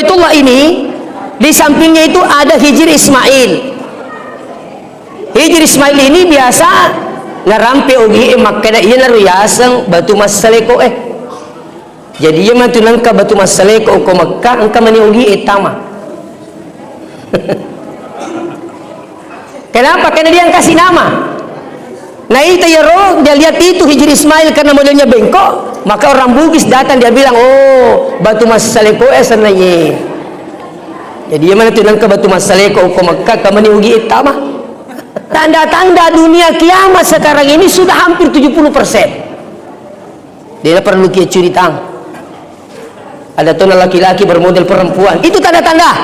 Baitullah ini di sampingnya itu ada Hijr Ismail. Hijr Ismail ini biasa ngarampe ugi makkada ieu naru yasang batu masaleko jadi ieu mah tunangka batu masaleko ko Makkah engka mani ugi etama. Kenapa? Karena dia yang kasih nama. Nah itu ya roh, dia lihat itu Hijr Ismail karena modelnya bengkok, maka orang Bugis datang dia bilang, oh batu masaleko sananya. Jadi dia mana tunang ke batu masaleko ko Makkah kamani ugi etama. Tanda-tanda dunia kiamat sekarang ini sudah hampir 70%. Dia perlu kia curi tang. Ada tona laki-laki bermodel perempuan, itu tanda-tanda.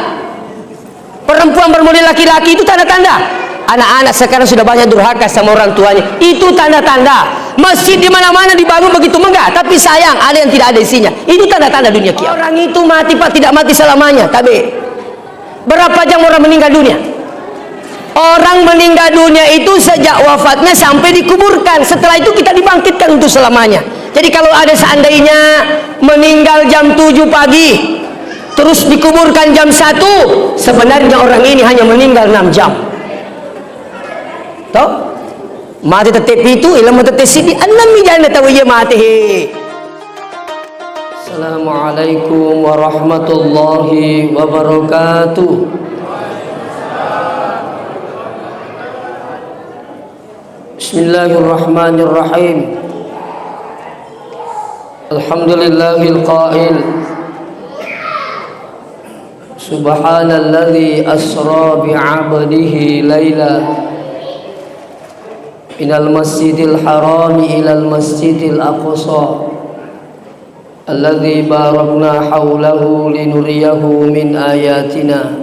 Perempuan bermodel laki-laki itu tanda-tanda. Anak-anak sekarang sudah banyak durhaka sama orang tuanya, itu tanda-tanda. Masjid di mana-mana dibangun begitu megah, tapi sayang ada yang tidak ada isinya. Itu tanda-tanda dunia kiamat. Orang itu mati pak tidak mati selamanya. Tapi berapa jam orang meninggal dunia? Orang meninggal dunia itu sejak wafatnya sampai dikuburkan. Setelah itu kita dibangkitkan untuk selamanya. Jadi kalau ada seandainya meninggal jam 7 pagi terus dikuburkan jam 1, sebenarnya orang ini hanya meninggal 6 jam. Tahu? Mati tetep itu ilmu tetep sidi annam jana tahu ya mati. Assalamualaikum warahmatullahi wabarakatuh. Bismillahirrahmanirrahim. Alhamdulillahil qail. Subhanalladzi asra bi'abdihi laila minal masjidil harami ilal masjidil aqsa alladzi barakna hawlahu linuriyahu min ayatina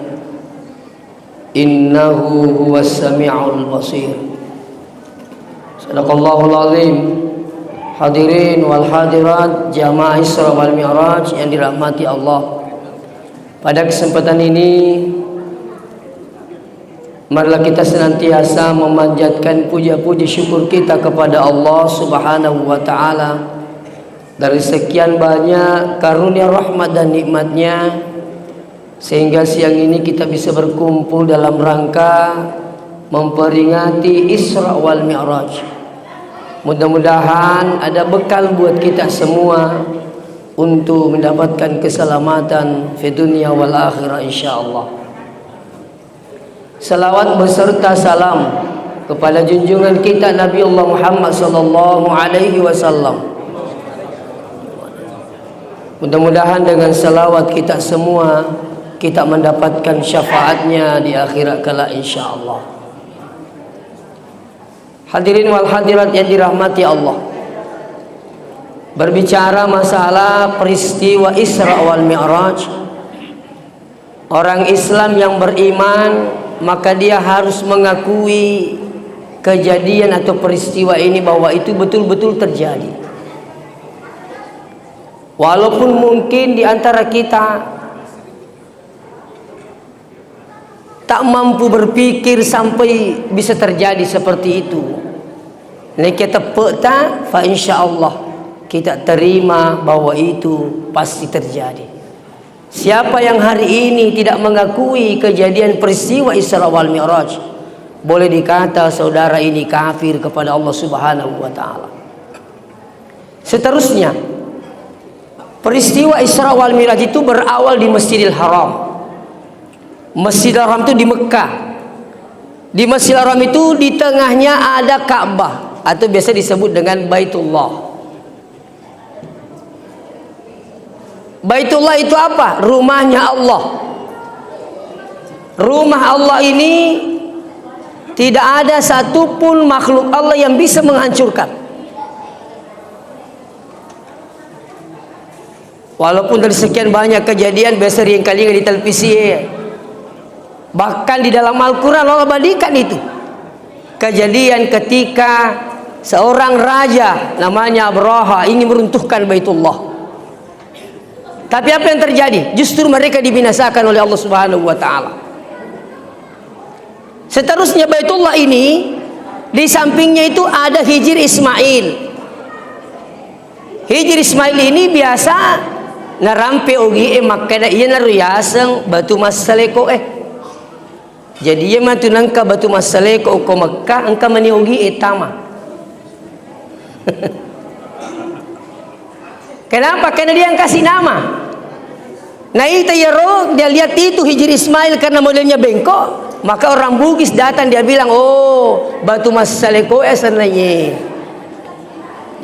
innahu huwas sami'ul basir. Sadaqallahul azim. Hadirin wal hadirat jamaah Isra wal Mi'raj yang dirahmati Allah. Pada kesempatan ini marilah kita senantiasa memanjatkan puja-puji syukur kita kepada Allah Subhanahu wa taala dari sekian banyak karunia rahmat dan nikmatnya sehingga siang ini kita bisa berkumpul dalam rangka memperingati Isra wal Mi'raj. Mudah-mudahan ada bekal buat kita semua untuk mendapatkan keselamatan di dunia wal akhirah insyaallah. Salawat beserta salam kepada junjungan kita Nabi Allah Muhammad sallallahu alaihi wasallam. Mudah-mudahan dengan salawat kita semua kita mendapatkan syafaatnya di akhirat kelak insyaallah. Hadirin wal hadirat yang dirahmati Allah. Berbicara masalah peristiwa Isra wal Mi'raj, orang Islam yang beriman maka dia harus mengakui kejadian atau peristiwa ini bahwa itu betul-betul terjadi. Walaupun mungkin di antara kita tak mampu berpikir sampai bisa terjadi seperti itu. Nek kita peta, fa insyaallah kita terima bahwa itu pasti terjadi. Siapa yang hari ini tidak mengakui kejadian peristiwa Isra wal Mi'raj, boleh dikata saudara ini kafir kepada Allah Subhanahu wa taala. Seterusnya, peristiwa Isra wal Mi'raj itu berawal di Masjidil Haram. Masjidil Haram itu di Mekah. Di Masjidil Haram itu di tengahnya ada Ka'bah atau biasa disebut dengan Baitullah. Baitullah itu apa? Rumahnya Allah. Rumah Allah ini tidak ada satupun makhluk Allah yang bisa menghancurkan. Walaupun dari sekian banyak kejadian biasa yang kali di televisi, bahkan di dalam Al-Quran Allah badikan itu kejadian ketika seorang raja namanya Abraha ini meruntuhkan Baitullah. Tapi apa yang terjadi? Justru mereka dibinasakan oleh Allah Subhanahu wa taala. Seterusnya Baitullah ini di sampingnya itu ada Hijr Ismail. Hijr Ismail ini biasa narampe ogi makada iya naruyasang batu masaleko jadi iya matunang ka batu masaleko ko Makkah angka mani ogi tama. Kenapa? Karena dia yang kasih nama. Nah itu ya roh, dia lihat itu Hijri Ismail karena modelnya bengkok, maka orang Bugis datang dia bilang, oh batu masaleko sananya.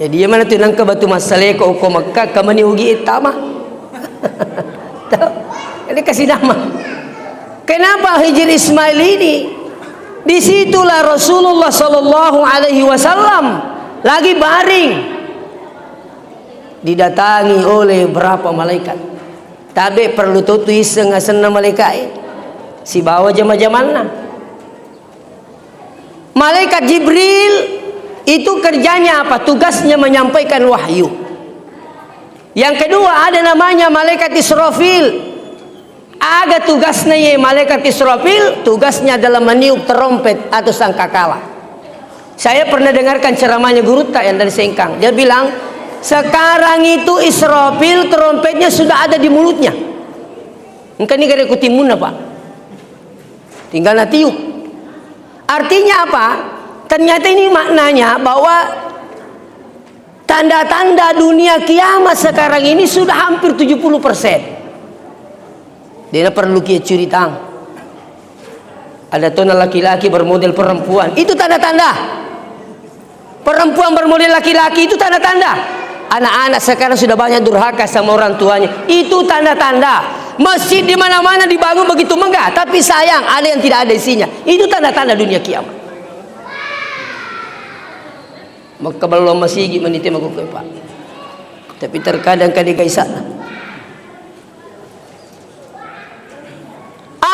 Jadi dia mana tuh nangka batu masaleko ko Makkah kamani ugi itama. Ini kasih nama. Kenapa Hijri Ismail ini? Disitulah Rasulullah Sallallahu Alaihi Wasallam lagi baring, didatangi oleh berapa malaikat. Tabe perlu tutu iseng asenna malaikat si bawa jama-jamanna. Malaikat Jibril itu kerjanya apa? Tugasnya menyampaikan wahyu. Yang kedua ada namanya malaikat Israfil. Ada tugasnya malaikat Israfil, tugasnya adalah meniup terompet atau sangkakala. Saya pernah dengarkan ceramahnya Guru Tak yang dari Sengkang. Dia bilang, sekarang itu Israfil terompetnya sudah ada di mulutnya. Engkau ini gara kutimun apa? Tinggal tiup. Artinya apa? Ternyata ini maknanya bahwa tanda-tanda dunia kiamat sekarang ini sudah hampir 70%. Dia perlu kia curi tang. Ada tona laki-laki bermodel perempuan. Itu tanda-tanda. Perempuan bermodel laki-laki itu tanda-tanda. Anak-anak sekarang sudah banyak durhaka sama orang tuanya. Itu tanda-tanda. Masjid di mana-mana dibangun begitu megah, tapi sayang ada yang tidak ada isinya. Itu tanda-tanda dunia kiamat. Maka belum masih meniti magukoy Pak. Tapi terkadang kadang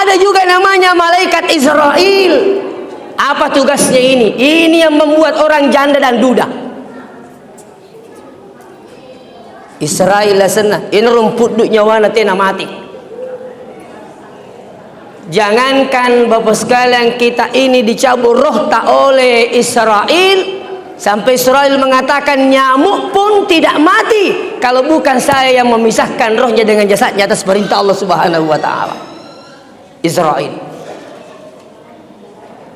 ada juga namanya malaikat Israel. Apa tugasnya ini? Ini yang membuat orang janda dan duda. Israel lah sana. Ini rumput duk nyawa tena mati. Jangankan Bapak sekalian kita ini dicabut roh tak oleh Israel, sampai Israel mengatakan nyamuk pun tidak mati kalau bukan saya yang memisahkan rohnya dengan jasadnya atas perintah Allah Subhanahu wa taala. Israel.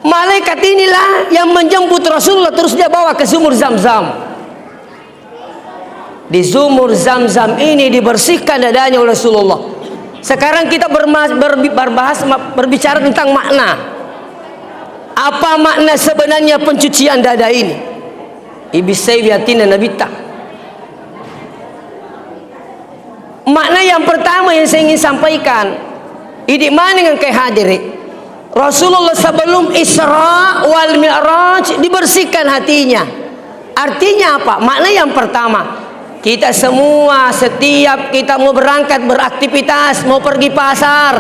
Malaikat inilah yang menjemput Rasulullah, terus dia bawa ke sumur Zam-Zam. Di sumur Zam-Zam ini dibersihkan dadanya oleh Rasulullah. Sekarang kita berbicara tentang makna. Apa makna sebenarnya pencucian dada ini? Ibisayyatina nabita. Makna yang pertama yang saya ingin sampaikan, ini mana yang kehadirin Rasulullah sebelum Isra wal Mi'raj dibersihkan hatinya. Artinya apa? Makna yang pertama, kita semua setiap kita mau berangkat beraktivitas, mau pergi pasar,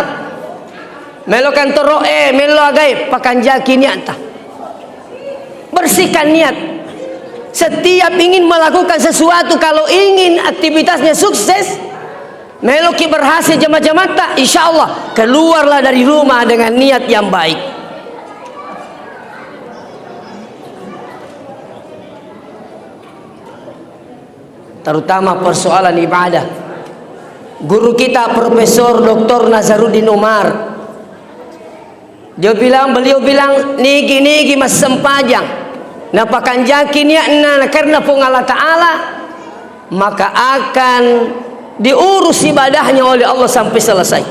melo kantor melo agai pakanjaki niat, bersihkan niat. Setiap ingin melakukan sesuatu, kalau ingin aktivitasnya sukses, meloki berhasil jamaah-jamaah tak, insya Allah keluarlah dari rumah dengan niat yang baik. Terutama persoalan ibadah. Guru kita Profesor Dr. Nazaruddin Umar, beliau bilang nigi mas sempajang napakan jaki niatna karena Allah Ta'ala, maka akan diurus ibadahnya oleh Allah sampai selesai.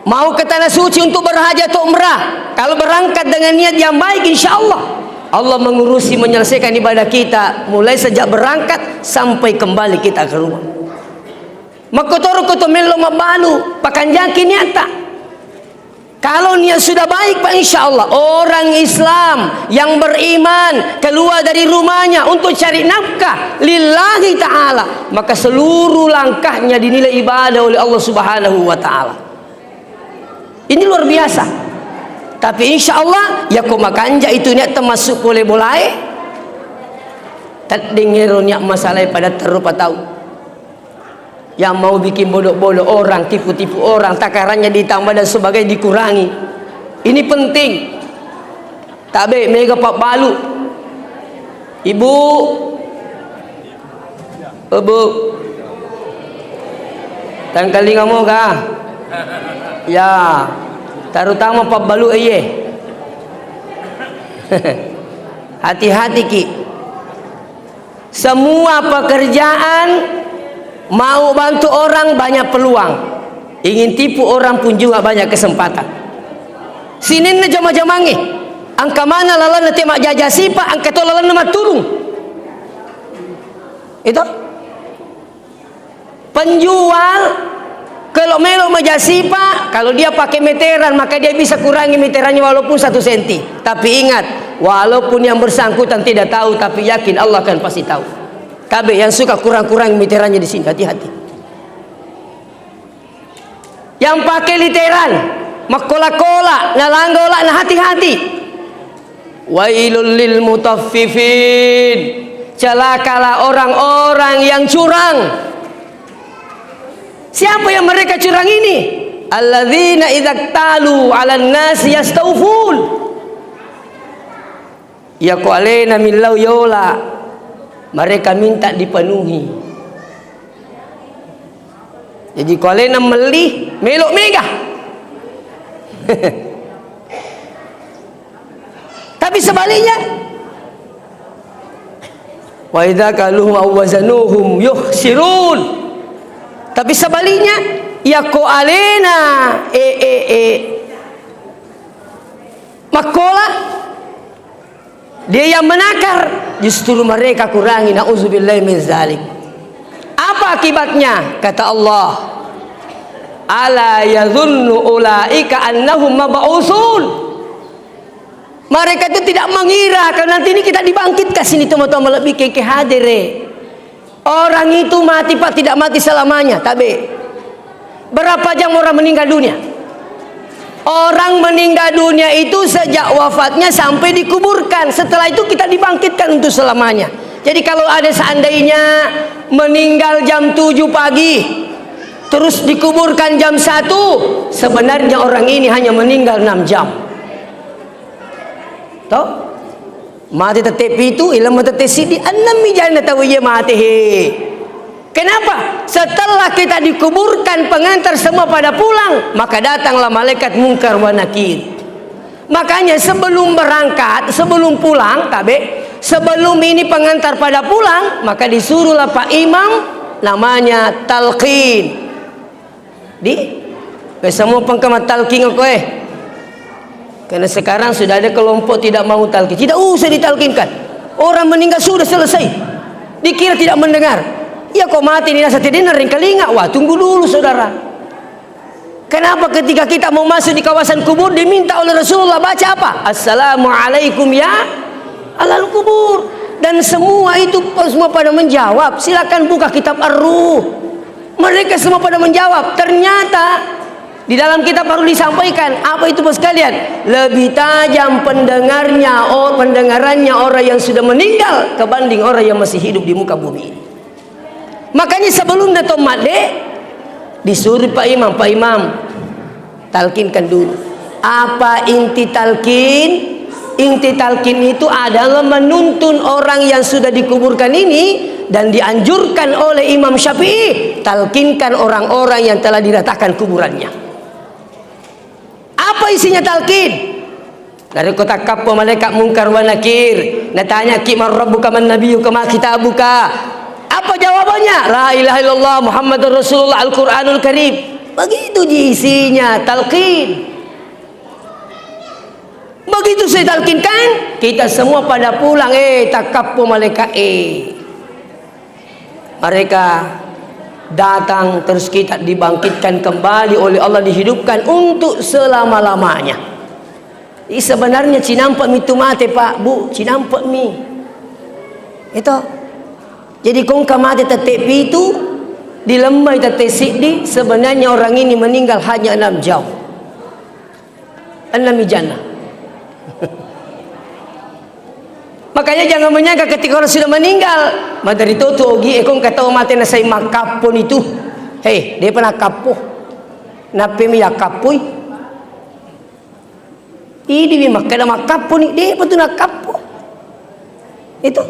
Mau ke tanah suci untuk berhajat atau umrah, kalau berangkat dengan niat yang baik, insya Allah Allah mengurusi menyelesaikan ibadah kita mulai sejak berangkat sampai kembali kita ke rumah. Makotor kotor melo mabalu pakan jaki niata. Kalau niat sudah baik Pak, insya Allah orang Islam yang beriman keluar dari rumahnya untuk cari nafkah lillahi ta'ala, maka seluruh langkahnya dinilai ibadah oleh Allah Subhanahu wa ta'ala. Ini luar biasa. Tapi insya Allah ya kau makanja itu niat termasuk boleh tak dengar niat masalah pada terupa tahu. Yang mau bikin bodoh-bodoh orang, tipu-tipu orang, takarannya ditambah dan sebagainya dikurangi. Ini penting. Tabe mega pak balu. Ibu Bu, tangkali ngomong kah? Ya, terutama Pak Balu iye. Hati-hati ki. Semua pekerjaan mau bantu orang banyak peluang, ingin tipu orang pun juga banyak kesempatan. Sinin na jama-jamangi, angka mana lalan na tema jajasipa, angka to lalan na maturung. Itu penjual kalau melo majasipa, kalau dia pakai meteran maka dia bisa kurangi meterannya walaupun 1 senti. Tapi ingat, walaupun yang bersangkutan tidak tahu, tapi yakin Allah akan pasti tahu. Kabe yang suka kurang-kurang meterannya di sini, hati-hati. Yang pakai literan, makola-kola, nalanggola, nah hati-hati. Wailul lil mutaffifin. Celakalah orang-orang yang curang. Siapa yang mereka curang ini? Alladzina idza talu 'alan nasi yastawfun. Yaqalena millau yola. Mereka minta dipenuhi. Jadi qalena melih melok megah. Tapi sebaliknya, wa idza kaluhum aw wazanuhum yukhsirun. Tapi sebaliknya, yaqalena makola, dia yang menakar, justru mereka kurangi. Nauzubillahi min zalik. Apa akibatnya? Kata Allah, ala yadhunnu ulaika annahum mab'utsun. Mereka itu tidak mengira kalau nanti ini kita dibangkitkan. Sini teman-teman lebih ke hadire. Orang itu mati Pak, tidak mati selamanya. Tapi berapa jam orang meninggal dunia? Orang meninggal dunia itu sejak wafatnya sampai dikuburkan. Setelah itu kita dibangkitkan untuk selamanya. Jadi kalau ada seandainya meninggal jam 7 pagi terus dikuburkan jam 1, sebenarnya orang ini hanya meninggal 6 jam. Tahu? Mati tetepi itu ilmu tetesidi annami jana tawiye mati he. Kenapa? Setelah kita dikuburkan, pengantar semua pada pulang, maka datanglah malaikat mungkar wa nakir. Makanya sebelum berangkat, sebelum pulang, sebelum ini pengantar pada pulang, maka disuruhlah Pak Imam namanya talqin. Semua pengkemat talqin kowe. Karena sekarang sudah ada kelompok tidak mau talqin. Tidak usah ditalqinkan. Orang meninggal sudah selesai. Dikira tidak mendengar. Ya kok mati ini nasa tidak nering kelinga. Wah, tunggu dulu saudara. Kenapa ketika kita mau masuk di kawasan kubur diminta oleh Rasulullah baca apa? Assalamualaikum ya alal kubur. Dan semua itu semua pada menjawab. Silakan buka kitab Ar-Ruh. Mereka semua pada menjawab. Ternyata di dalam kitab baru disampaikan apa itu bos kalian? Lebih tajam pendengarannya orang yang sudah meninggal kebanding orang yang masih hidup di muka bumi ini. Makanya sebelum datang made disuruh Pak Imam talkinkan dulu. Apa inti talkin? Inti talkin itu adalah menuntun orang yang sudah dikuburkan ini, dan dianjurkan oleh Imam Syafi'i, talkinkan orang-orang yang telah diratakan kuburannya. Apa isinya talqin? Dari kota kapo malaikat mungkar wa nakir. Natanya ki man rabbuka man nabiyyuka ma kitabuka. Apa jawabannya? La ilaha illallah Muhammadur Rasulullah Al-Qur'anul Karim. Begitu isinya talqin. Begitu saya talqinkan, kita semua pada pulang takapo malaikat mereka datang, terus kita dibangkitkan kembali oleh Allah, dihidupkan untuk selama-lamanya. Ini sebenarnya cinampak mi tu mate Pak Bu, cinampak mi itu. Jadi kong kamate tetepi itu dilembai tetesidi, sebenarnya orang ini meninggal hanya 6 jam. 6 jannah. Makanya jangan menyangka ketika orang sudah meninggal, madari toto ogi ekong kata mati na say makapon itu. Hei, dia pernah kapo. Nape mi yakapoi? Ini mi makana makapon ni, dia betul nak kapo. Itu.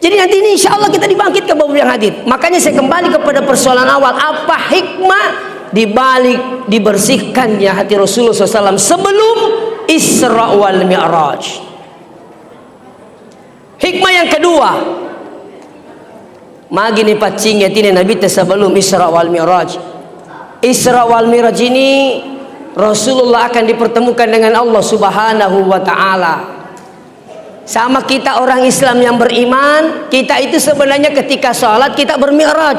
Jadi nanti ini insya Allah kita dibangkitkan Bapak yang hadir. Makanya saya kembali kepada persoalan awal, apa hikmah dibalik dibersihkannya hati Rasulullah SAW sebelum Isra wal Mi'raj. Hikmah yang kedua, magini pacingnya tini Nabi sebelum Isra wal Mi'raj. Isra wal Mi'raj ini Rasulullah akan dipertemukan dengan Allah Subhanahu wa ta'ala. Sama kita orang Islam yang beriman, kita itu sebenarnya ketika sholat kita bermi'raj.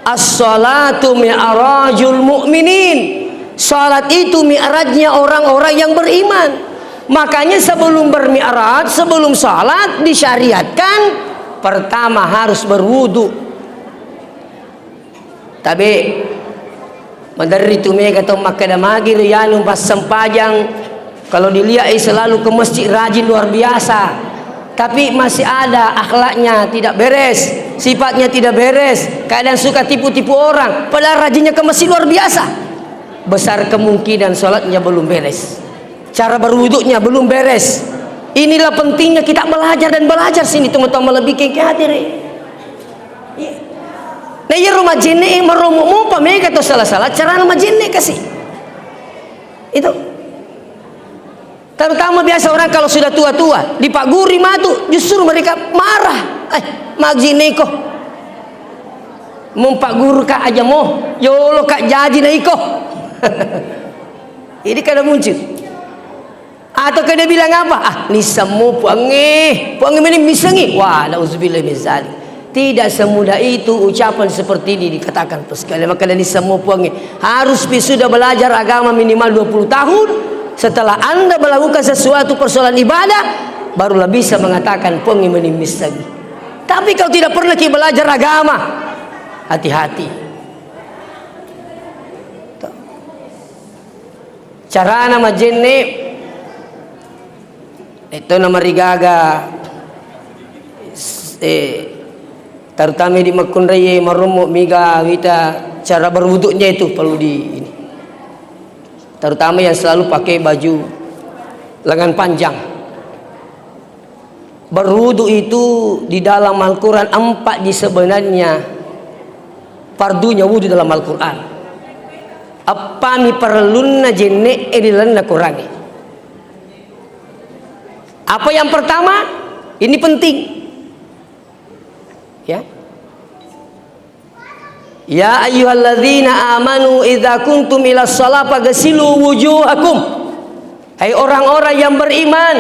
As-salatu mi'rajul mu'minin. Sholat itu mi'rajnya orang-orang yang beriman. Makanya sebelum bermi'raj, sebelum sholat disyariatkan pertama harus berwudu. Tapi madari tumega atau makada magir yanum pas sempajang. Kalau dilihat selalu ke masjid rajin luar biasa, tapi masih ada akhlaknya tidak beres, sifatnya tidak beres, kadang suka tipu-tipu orang, padahal rajinnya ke masjid luar biasa. Besar kemungkinan sholatnya belum beres, cara berwuduknya belum beres. Inilah pentingnya kita belajar dan belajar sini teman-teman lebih ke hadir. Nah ya rumah jenek merumuk pameka atau salah-salah cara rumah jenek kasih itu. Terutama biasa orang kalau sudah tua-tua di Pak Guri matu, justru mereka marah. Magjineko Pak Guru kak aja mo yolo kak jadi naiko. Ini kadang muncul. Atau kada bilang apa? Ni semu puangi ini misangi. Wah, nauzubillah min zalik. Tidak semudah itu ucapan seperti ini dikatakan sekali. Maka ni semu puangi harus sudah belajar agama minimal 20 tahun. Setelah Anda melakukan sesuatu persoalan ibadah, barulah bisa mengatakan pongi menimis lagi. Tapi kalau tidak pernah kita belajar agama, hati-hati. Cara nama jenne itu nama rigaga. Terutama di makun raya marumu miga kita cara berwuduknya itu perlu di ini. Terutama yang selalu pakai baju lengan panjang. Berwudu itu di dalam Al-Quran 4 di sebenarnya fardunya wudu dalam Al-Quran. Apa mi perlunna jenne edilanna kurangi. Apa yang pertama? Ini penting. Ya. Ya ayyuhalladzina amanu idza kuntum ila shalah faghsilu wujuhakum. Hai orang-orang yang beriman,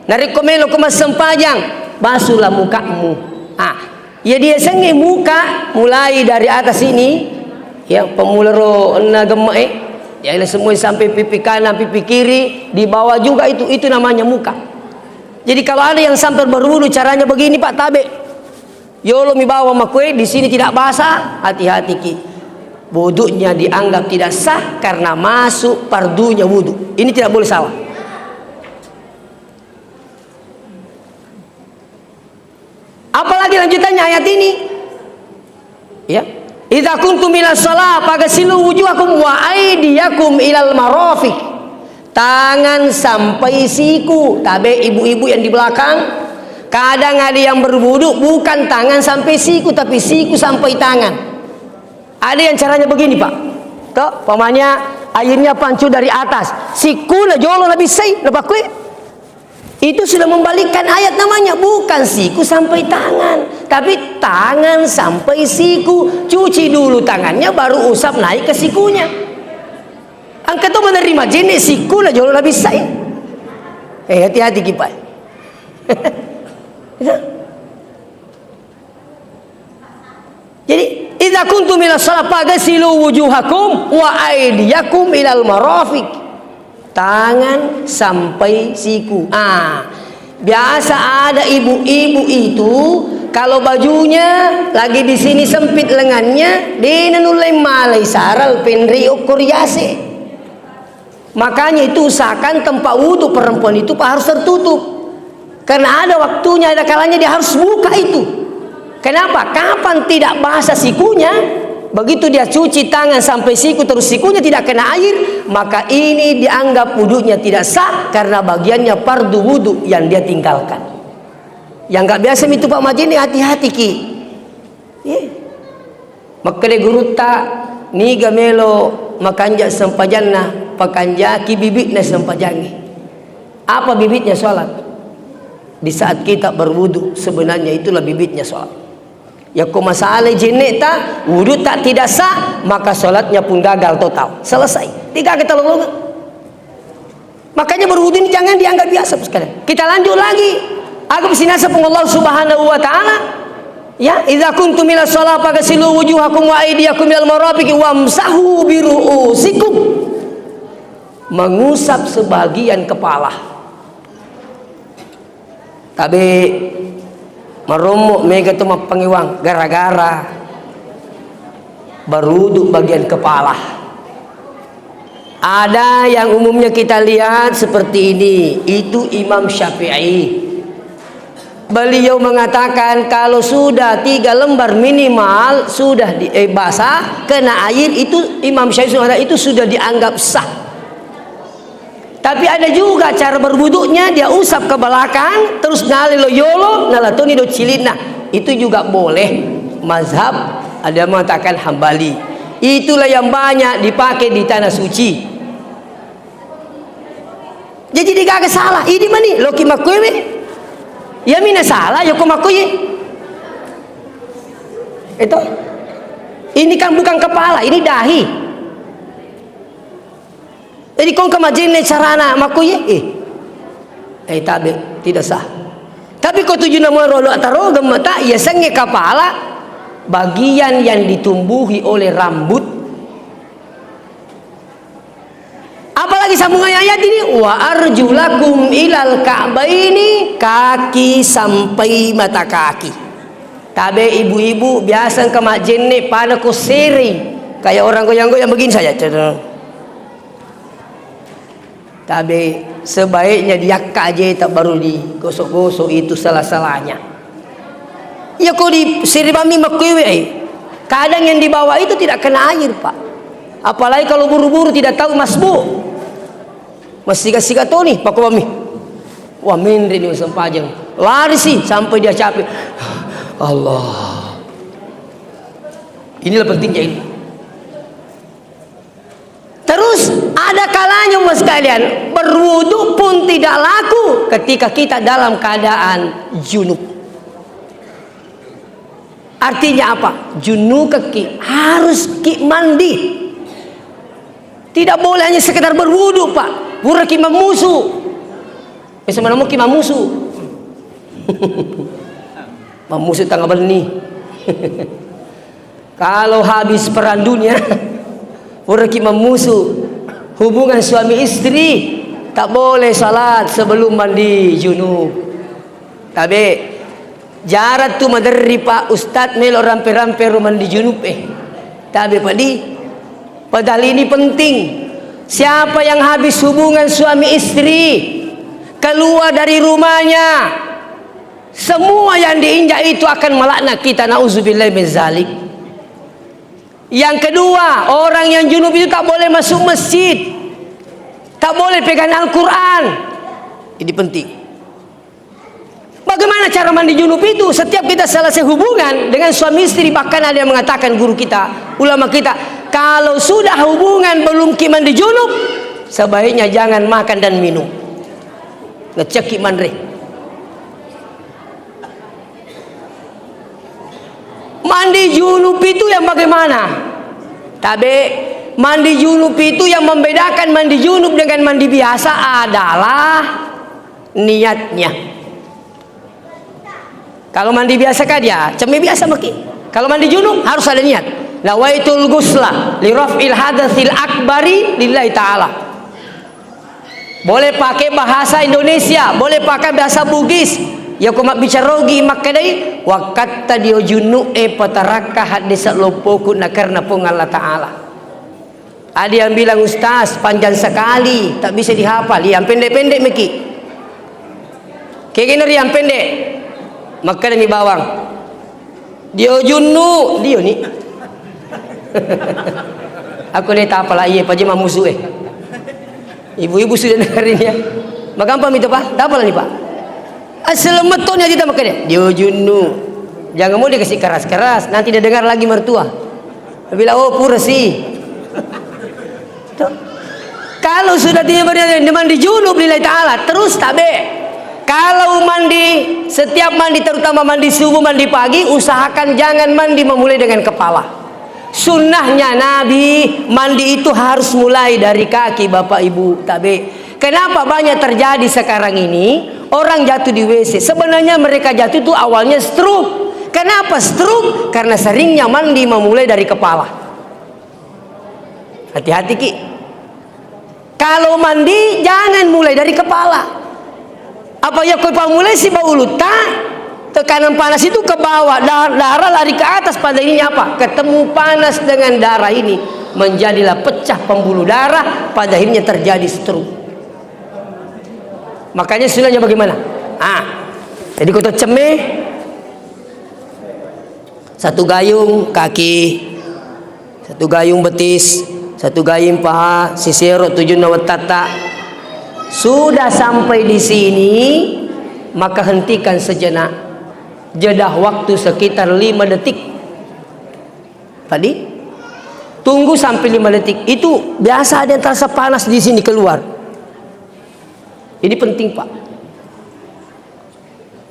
narikomelo kemas sempajang, basuhlah mukamu. Ya dia sengi muka mulai dari atas ini, ya pemularo nagema ya semua sampai pipi kanan, pipi kiri, di bawah juga itu namanya muka. Jadi kalau ada yang sampai berwudu caranya begini Pak tabe. Yolo mi bawa makwe di sini tidak basah, hati-hati ki. Wuduknya dianggap tidak sah karena masuk fardunya wudu. Ini tidak boleh salah. Apalagi lanjutannya ayat ini. Ya. Idza kuntum ila shalah faghsilu wujuhakum wa aydiyakum ilal marafiq. Tangan sampai siku. Tabe ibu-ibu yang di belakang. Kadang ada yang berwudu bukan tangan sampai siku tapi siku sampai tangan. Ada yang caranya begini Pak. Toh, pamanya airnya pancu dari atas. Siku lah jolo lebih sei lepas kue. Itu sudah membalikkan ayat namanya, bukan siku sampai tangan, tapi tangan sampai siku. Cuci dulu tangannya baru usap naik ke sikunya. Angkat tuh menerima jenis siku lah jolo lebih sei. Hati-hati kipai. Jadi idza kuntum ila shalah faghsilu wujuhakum wa aydiyakum ilal marafiq. Tangan sampai siku. Biasa ada ibu-ibu itu kalau bajunya lagi di sini sempit lengannya, dinanulai malai saral penri ukur yase. Makanya itu usahakan tempat wudhu perempuan itu harus tertutup. Karena ada waktunya, ada kalanya dia harus buka itu. Kenapa? Kapan tidak basah sikunya, begitu dia cuci tangan sampai siku terus sikunya tidak kena air, maka ini dianggap wudunya tidak sah karena bagiannya fardu wudu yang dia tinggalkan. Yang nggak biasa itu Pak Majin ini hati-hati ki. Makanya guru tak ni gamelo makanja sampajanna pakanjaki bibitnya sampajangi. Apa bibitnya sholat? Di saat kita berwudu sebenarnya itulah bibitnya sholat. Ya kok masalah jenek tak wudu tak tidak sah, maka sholatnya pun gagal total, selesai. Tiga kita lalu. Makanya berwudu ini jangan dianggap biasa sekalian. Kita lanjut lagi. Aku bersinasa pun Allah Subhanahu wa taala. Ya, idza kuntum ila shalah faghsilu wujuhakum wa aydiyakum ilal marafiqi wamsahu bi ru'usikum. Mengusap sebagian kepala. Tapi merumuk mega tu pangiwang gara-gara berwudu bagian kepala. Ada yang umumnya kita lihat seperti ini, itu Imam Syafi'i. Beliau mengatakan kalau sudah 3 lembar minimal sudah basah kena air, itu Imam Syafi'i itu sudah dianggap sah. Tapi ada juga cara berwuduknya, dia usap ke belakang terus ngalilo yolo nalatoni do cilina, itu juga boleh. Mazhab ada mengatakan Hambali. Itulah yang banyak dipakai di tanah suci. Jadi dia gak salah. Ini mani loki makuwe. Ya mina salah ya komakuye. Itu. Ini kan bukan kepala, ini dahi. Jadi kau kemajin carana makuye tidak sah. Tapi kau tujuh nama rolo ataro gemata ya senge kepala bagian yang ditumbuhi oleh rambut. Apalagi sambungan ayat ini wa arjulakum ilal ka'baini, kaki sampai mata kaki. Tabe ibu-ibu biasa kemajin nih pada ku sering kayak orang goyang-goyang begini saja. Tapi sebaiknya diakak aja tak baru digosok-gosok, itu salah-salahnya. Ya kok di siribami makuwe kadang yang dibawa itu tidak kena air Pak. Apalagi kalau buru-buru tidak tahu masbu. Masih kasih kata nih Pak Mami. Wah mindri nih sempajang. Lari sih sampai dia capek. Allah. Inilah pentingnya ini. Terus ada kalanya mas kalian berwudu pun tidak laku ketika kita dalam keadaan junub. Artinya apa? Junub kaki harus ki mandi. Tidak boleh hanya sekedar berwudu Pak. Pura ki mamusu. Bisa mana ki mamusu. Mamusu tangga beni. Kalau habis perang dunia Urki memusuh hubungan suami istri, tak boleh salat sebelum mandi junub. Tapi jarat tu madari Pak Ustadz melo rampe-rampe mandi junub Tapi padahal ini penting. Siapa yang habis hubungan suami istri keluar dari rumahnya, semua yang diinjak itu akan melaknat kita, nauzubillah min zalik. Yang kedua, orang yang junub itu tak boleh masuk masjid, tak boleh pegang Al-Quran. Ini penting. Bagaimana cara mandi junub itu? Setiap kita selesai hubungan dengan suami istri, bahkan ada yang mengatakan guru kita, ulama kita, kalau sudah hubungan belum mandi junub, sebaiknya jangan makan dan minum. Ngeceki mandre. Mandi junub itu yang bagaimana? Tapi mandi junub itu yang membedakan mandi junub dengan mandi biasa adalah niatnya. Kalau mandi biasa kan ya cemi biasa maki. Kalau mandi junub harus ada niat. Nawaitul ghusla li raf'il hadatsil akbari lillahi ta'ala. Boleh pakai bahasa Indonesia, boleh pakai bahasa Bugis. Ya kumak bicarogi makadai wakat tadi ojunu pataraka hadis lopoku na karena pun Allah Ta'ala. Ada yang bilang ustaz panjang sekali tak bisa dihafal, yang pendek-pendek meki. Kayak gini yang pendek. Maka ni bawang. Dia ojunu dia ni. Aku ni tak apalah iya pajama musuh Ibu-ibu sudah dengerin ya. Magampang itu Pak, tak apalah ni Pak. Selemetonnya tidak makan dia junnu. Jangan mau dikasih keras-keras, nanti dia dengar lagi mertua. Dia bilang, oh pura sih. Kalau sudah dia mandi junub lillahi ta'ala, terus tabe. Kalau mandi, setiap mandi, terutama mandi subuh, mandi pagi, usahakan jangan mandi memulai dengan kepala. Sunnahnya Nabi, mandi itu harus mulai dari kaki, Bapak Ibu, tabe. Kenapa banyak terjadi sekarang ini orang jatuh di WC? Sebenarnya mereka jatuh itu awalnya stroke. Kenapa stroke? Karena seringnya mandi memulai dari kepala. Hati-hati Ki. Kalau mandi jangan mulai dari kepala. Apa ya kepala mulai si bau tak? Tekanan panas itu ke bawah, darah lari ke atas. Pada ini apa? Ketemu panas dengan darah ini, menjadilah pecah pembuluh darah. Pada akhirnya terjadi stroke. Makanya sunahnya bagaimana? Jadi kotor cemeh, satu gayung kaki, satu gayung betis, satu gayung paha, sisiro tujuh nawatata. Sudah sampai di sini, maka hentikan sejenak. Jedah waktu sekitar 5 detik. Tadi tunggu sampai 5 detik. Itu biasa ada yang terasa panas di sini keluar. Ini penting Pak.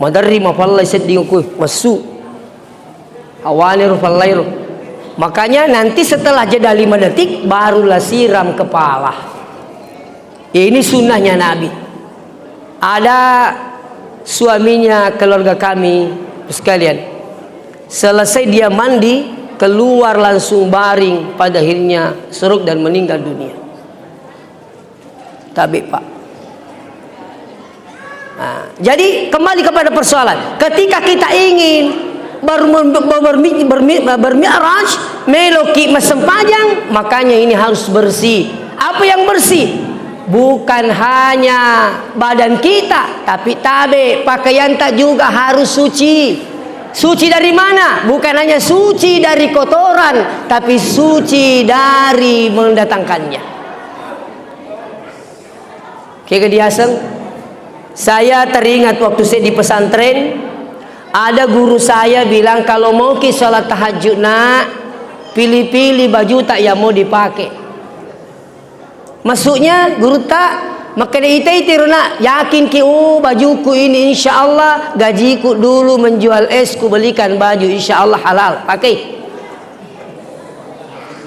Madarri mafallai sedingku masuk. Awalnya rufallairu. Makanya nanti setelah jeda 5 detik barulah siram kepala. Ini sunnahnya Nabi. Ada suaminya keluarga kami sekalian. Selesai dia mandi, keluar langsung baring, pada akhirnya stroke dan meninggal dunia. Tabi Pak. Jadi kembali kepada persoalan. Ketika kita ingin bermi'raj, meloki mesempajang, makanya ini harus bersih. Apa yang bersih? Bukan hanya badan kita, tapi tabe pakaian tak juga harus suci. Suci dari mana? Bukan hanya suci dari kotoran, tapi suci dari mendatangkannya. Kayak diaseng. Saya teringat waktu saya di pesantren, ada guru saya bilang kalau mau ki sholat tahajud nak, pilih-pilih baju tak yang mau dipakai. Maksudnya guru tak, maka ite nak yakin ki bajuku ini insya Allah gajiku dulu menjual esku belikan baju insya Allah halal pakai.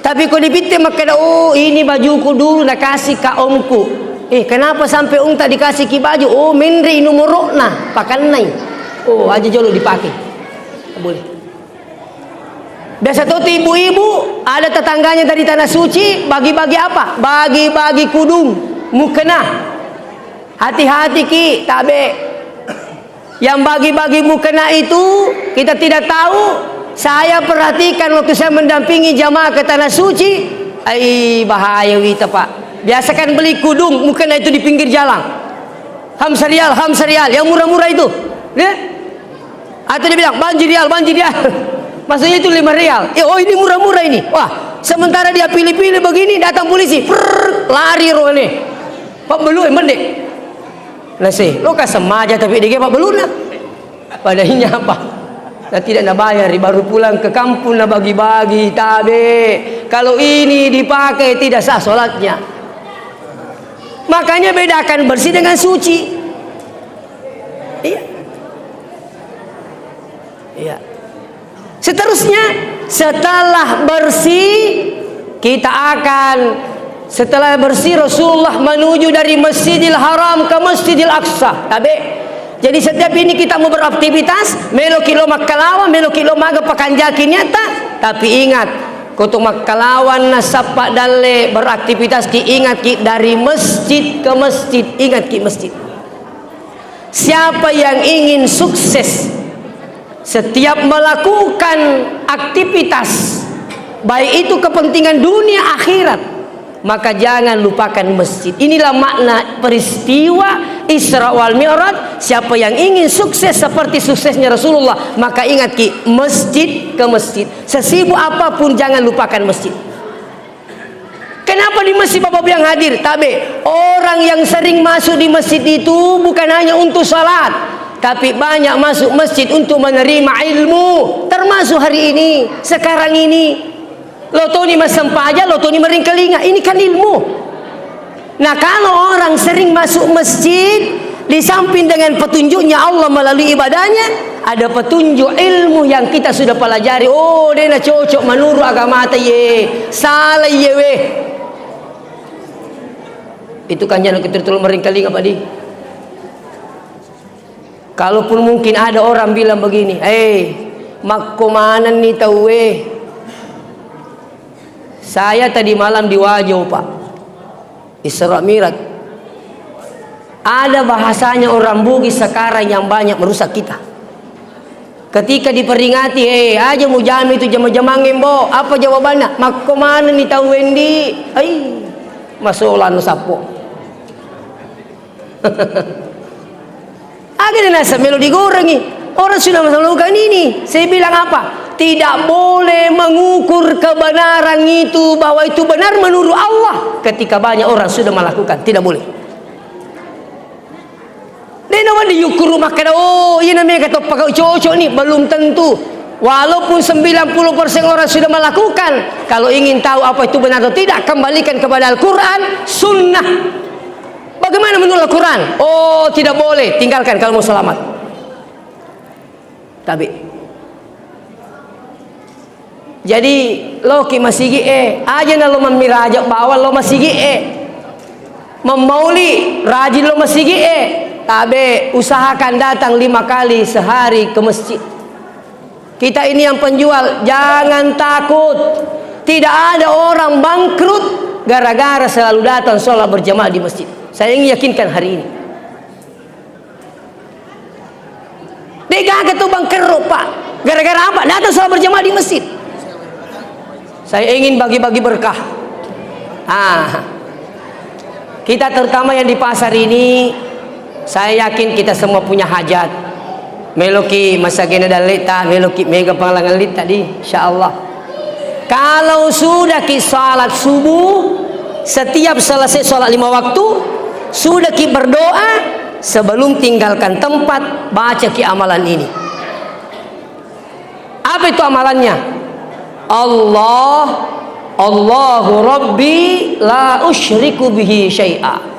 Tapi kalau dipikir maka ini bajuku dulu nak kasih ke omku. Kenapa sampai tak dikasih ki baju? Menri numurokna pakan nai. Aja jolo dipakai. Boleh. Biasa tuh ibu-ibu ada tetangganya dari tanah suci bagi-bagi apa? Bagi-bagi kudung, mukena. Hati-hati ki, tabe. Yang bagi-bagi mukena itu kita tidak tahu. Saya perhatikan waktu saya mendampingi jamaah ke tanah suci, bahaya kita Pak. Biasakan beli kudung mukena itu di pinggir jalan. Hamsarial yang murah-murah itu. Lihat. Atau dia bilang banjir rial. Maksudnya itu 5 rial. Ini murah-murah ini. Wah, sementara dia pilih-pilih begini, datang polisi. Lari roh ini. Pak belu mendek. Nasi, lo kasih aja tapi dia Pak belu nak. Padahal apa? Nah, tidak nak bayar, baru pulang ke kampung nak bagi-bagi tabe. Kalau ini dipakai tidak sah sholatnya. Makanya bedakan bersih dengan suci. Iya. Seterusnya setelah bersih kita akan setelah bersih Rasulullah menuju dari Masjidil Haram ke Masjidil Aqsa. Jadi setiap ini kita mau beraktivitas melo kilo makkalawan melo kilo maga pakanjaki nyata. Tapi ingat kutu makkalawan nasapa dalle beraktivitas ki ingat ki dari masjid ke masjid. Ingat ki masjid. Siapa yang ingin sukses setiap melakukan aktivitas baik itu kepentingan dunia akhirat, maka jangan lupakan masjid. Inilah makna peristiwa Isra wal Mi'raj. Siapa yang ingin sukses seperti suksesnya Rasulullah, maka ingat ki masjid ke masjid. Sesibuk apapun jangan lupakan masjid. Kenapa di masjid Bapak yang hadir? Tabe, orang yang sering masuk di masjid itu bukan hanya untuk salat, tapi banyak masuk masjid untuk menerima ilmu. Termasuk hari ini, sekarang ini. Lotoni masampaja, lotoni meringkelinga. Ini kan ilmu. Nah, kalau orang sering masuk masjid, di samping dengan petunjuknya Allah melalui ibadahnya, ada petunjuk ilmu yang kita sudah pelajari. Oh, dia cocok menurut agama ta ye, salah ye weh. Itu kan jangan kita tolong meringkelinga Pak Di. Kalaupun mungkin ada orang bilang begini, makomanan nih tahu weh. Saya tadi malam di Wajo Pak, Isra Mi'raj. Ada bahasanya orang Bugis sekarang yang banyak merusak kita. Ketika diperingati, aja mau jam itu jam-jam bo. Apa jawabannya? Makomana nih tahu Wendy? Masolan sapo. Agak nasa melodi goreng nih. Orang sudah melakukan ini. Saya bilang apa? Tidak boleh mengukur kebenaran itu bahwa itu benar menurut Allah ketika banyak orang sudah melakukan. Tidak boleh. Dia diukur makan. Oh, ini namanya kata pakai cocok nih. Belum tentu. Walaupun 90% orang sudah melakukan, kalau ingin tahu apa itu benar atau tidak, kembalikan kepada Al-Quran, Sunnah. Bagaimana menurut Al-Quran? Oh, tidak boleh. Tinggalkan kalau mau selamat. Tapi jadi loki masigi aja na lo memiraja bawa lo masigi memauli rajin lo masigi tabe usahakan datang 5 kali sehari ke masjid. Kita ini yang penjual, jangan takut. Tidak ada orang bangkrut gara-gara selalu datang sholat berjamaah di masjid. Saya ingin yakinkan hari ini. Dia tuh bangkrut Pak. Gara-gara apa? Datang sholat berjamaah di masjid. Saya ingin bagi-bagi berkah. Kita terutama yang di pasar ini, saya yakin kita semua punya hajat. Meloki masakina dalita, meloki mega pangalangan lit tadi, insyaallah. Kalau sudah ki salat subuh, setiap selesai salat 5 waktu, sudah ki berdoa sebelum tinggalkan tempat, baca ki amalan ini. Apa itu amalannya? Allahu Rabbi la usyriku bihi syai'a.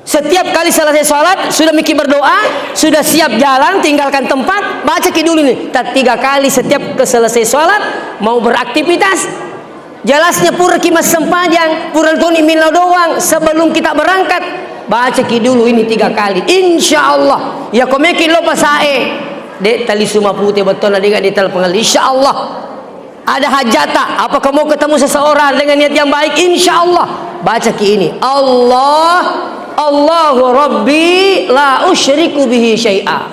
Setiap kali selesai sholat, sudah mikir berdoa, sudah siap jalan, tinggalkan tempat, baca ki dulu nih. 3 kali setiap selesai sholat, mau beraktivitas. Jelasnya pura ki mas sempajang, pura tuni mila doang. Sebelum kita berangkat, baca ki dulu ini 3 kali. Insya Allah. Ya komeki lo pasae. Dek tali suma putih betul adik di tel pengal. Insya Allah. Ada hajata. Apakah mau ketemu seseorang dengan niat yang baik? Insya Allah. Baca ki ini. Allahu Rabbi la usyriku bihi syai'a.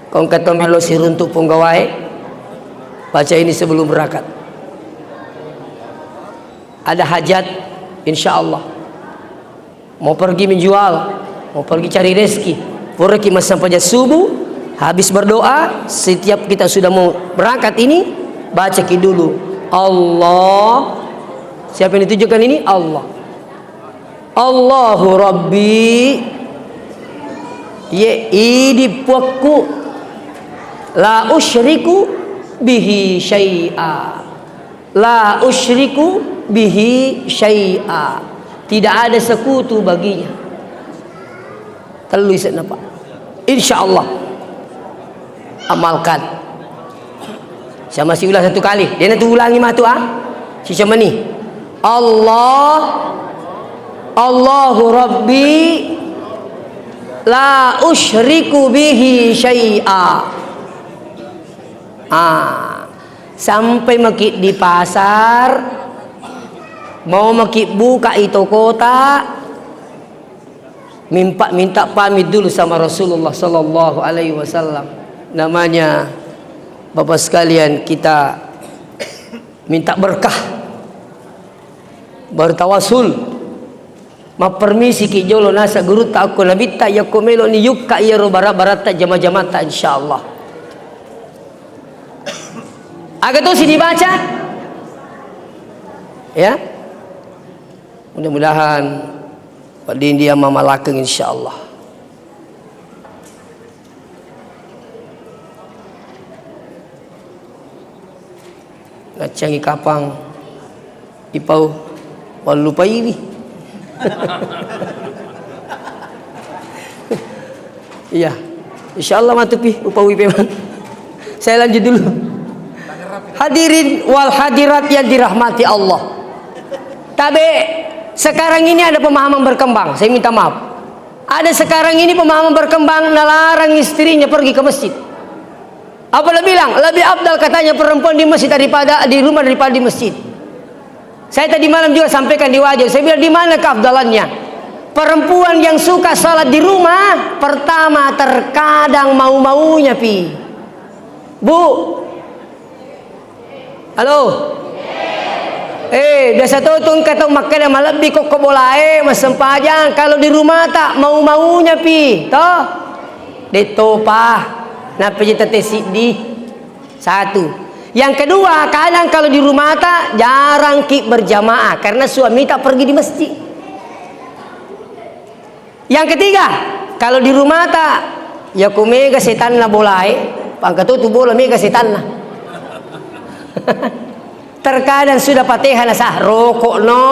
Kau kata melo siruntuk penggawai. Baca ini sebelum berangkat. Ada hajat, insya Allah. Mau pergi menjual, mau pergi cari rezeki, pergi masa sampai subuh, habis berdoa, setiap kita sudah mau berangkat ini, baca ki dulu. Allah. Siapa yang ditujukan ini? Allah. Allahu Rabbi idi puakku la usyriku bihi syai'a. La usyriku bihi syai'a. Tidak ada sekutu baginya. Terlalu isat Pak. Insya Allah amalkan. Saya masih ulang 1 kali. Dia nanti ulangi matu Sisa mani. Allahu Rabbi la usyriku bihi syai'a. Sampai makit di pasar, mau makit buka itu kota, minta pamit dulu sama Rasulullah sallallahu alaihi wasallam. Namanya Bapak sekalian, kita minta berkah, bertawasul. Ma permisi ki jolo nasa guru ta aku nabita ya komelo ni yukka ya barat jama-jamata insyaallah. Agak tuh sini baca. Ya. Mudah-mudahan Wadin dia mama lakeng insyaallah. Nacangi kapang ipau walupa ini. Iya, insyaallah matupi upawi peman. Saya lanjut dulu. Hadirin wal hadirat yang dirahmati Allah. Tapi sekarang ini ada pemahaman berkembang. Saya minta maaf. Ada sekarang ini pemahaman berkembang melarang istrinya pergi ke masjid. Apa dia bilang? Lebih afdal katanya perempuan di masjid daripada di rumah daripada di masjid. Saya tadi malam juga sampaikan di wajah. Saya bilang di mana keafdalannya? Perempuan yang suka salat di rumah, pertama terkadang mau-maunya pi. Bu. Halo. Biasa tutun kata makan malam lebih kok boleh masempajang kalau di rumah tak mau-maunya pi. Toh. Detopa. Napa jadi tetesi satu. Yang kedua, kadang kalau di rumah tak jarang ki berjamaah karena suami tak pergi di masjid. Yang ketiga, kalau di rumah tak ya kumega setan na boleh, pangkatutu bola mega setan na. Terkadang sudah Fatihah sah rokok no.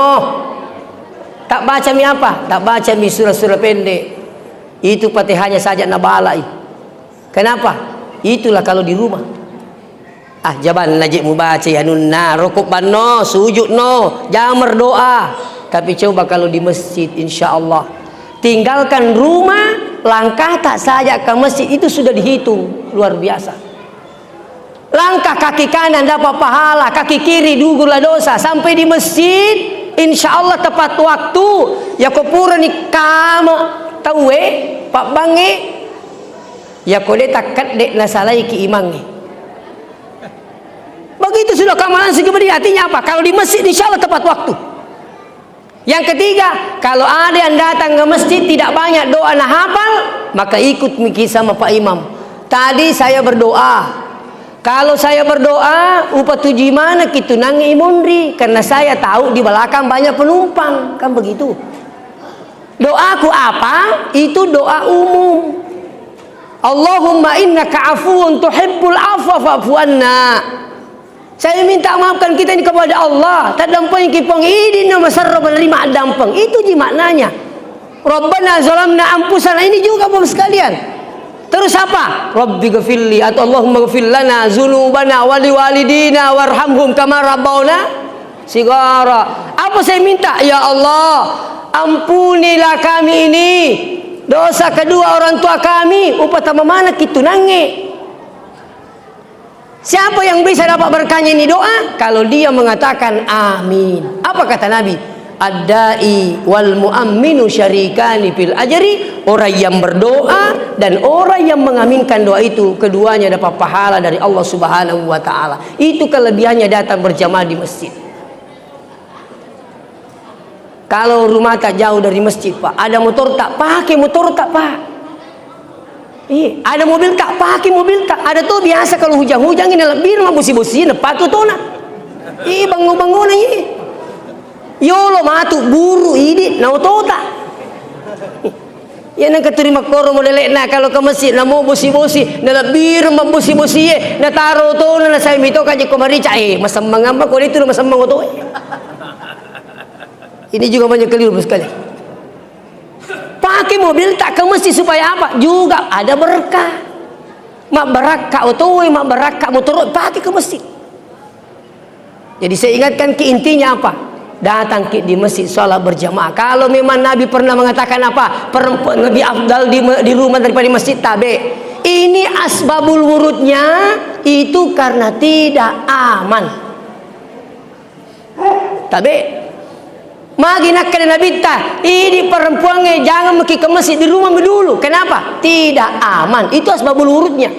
Tak baca mi apa? Tak baca mi surah-surah pendek. Itu Fatihahnya saja na balai. Kenapa? Itulah kalau di rumah. Jaban najib mubaca ya nunna rokok banno sujud no jangan berdoa. Tapi coba kalau di masjid insyaallah tinggalkan rumah langkah tak saja ke masjid itu sudah dihitung luar biasa. Langkah kaki kanan dapat pahala, kaki kiri dugurlah dosa. Sampai di masjid insyaallah tepat waktu ya kopura ni kama tawe pak bange ya kode takat dek nasalai ki imangi. Begitu sudah kamalan segede artinya apa? Kalau di masjid insyaallah tepat waktu. Yang ketiga, kalau ada yang datang ke masjid tidak banyak doa nah hafal, maka ikut miki sama Pak Imam. Tadi saya berdoa. Kalau saya berdoa, upa tuji mana kitu nangi imundri karena saya tahu di belakang banyak penumpang, kan begitu. Doaku apa? Itu doa umum. Allahumma innaka afuwun tuhibbul afwa fa'fu anna. Saya minta maafkan kita ini kepada Allah. Tak dampang kipong idin nama sarra menerima dampang. Itu ji maknanya. Rabbana zalamna anfusana ini juga Bapak sekalian. Terus apa? Rabbi ghfirli atau Allahumma ghfir lana dzunubana wa liwalidina warhamhum kama rabbawna sigara. Apa saya minta? Ya Allah, ampunilah kami ini dosa kedua orang tua kami. Upatama mana kitu nange. Siapa yang bisa dapat berkahnya ini doa? Kalau dia mengatakan amin. Apa kata Nabi? Ad-da'i wal mu'amminu syarikani fil ajri. Orang yang berdoa dan orang yang mengaminkan doa itu keduanya dapat pahala dari Allah Subhanahu wa taala. Itu kelebihannya datang berjamaah di masjid. Kalau rumah tak jauh dari masjid, Pak, ada motor tak pakai motor tak, Pak. Iya, ada mobil tak pakai mobil tak. Ada tuh biasa kalau hujan-hujan ini lebih mah busi-busi nepat tuh na. Iya bangun-bangun ini. Yolo matu buru ini na otota. Ya nang keterima koro modelek na kalau ke masjid na mau busi-busi na lebih mah busi-busi na taro to na saya mito kaje komarica masamang apa ko itu masamang to. Ini juga banyak keliru sekali. Pakai mobil tak ke masjid supaya apa? Juga ada berkah. Mak berkah otoi, mak berkah motor pakai ke masjid. Jadi saya ingatkan ke intinya apa? Datang ke di masjid sholat berjamaah. Kalau memang Nabi pernah mengatakan apa? Perempuan lebih afdal di rumah daripada di masjid, tabe. Ini asbabul wurudnya itu karena tidak aman. Tabe. Magi nak kena Nabi tah, ini perempuannya jangan pergi ke masjid di rumah dulu. Kenapa? Tidak aman. Itu asbabul wurudnya.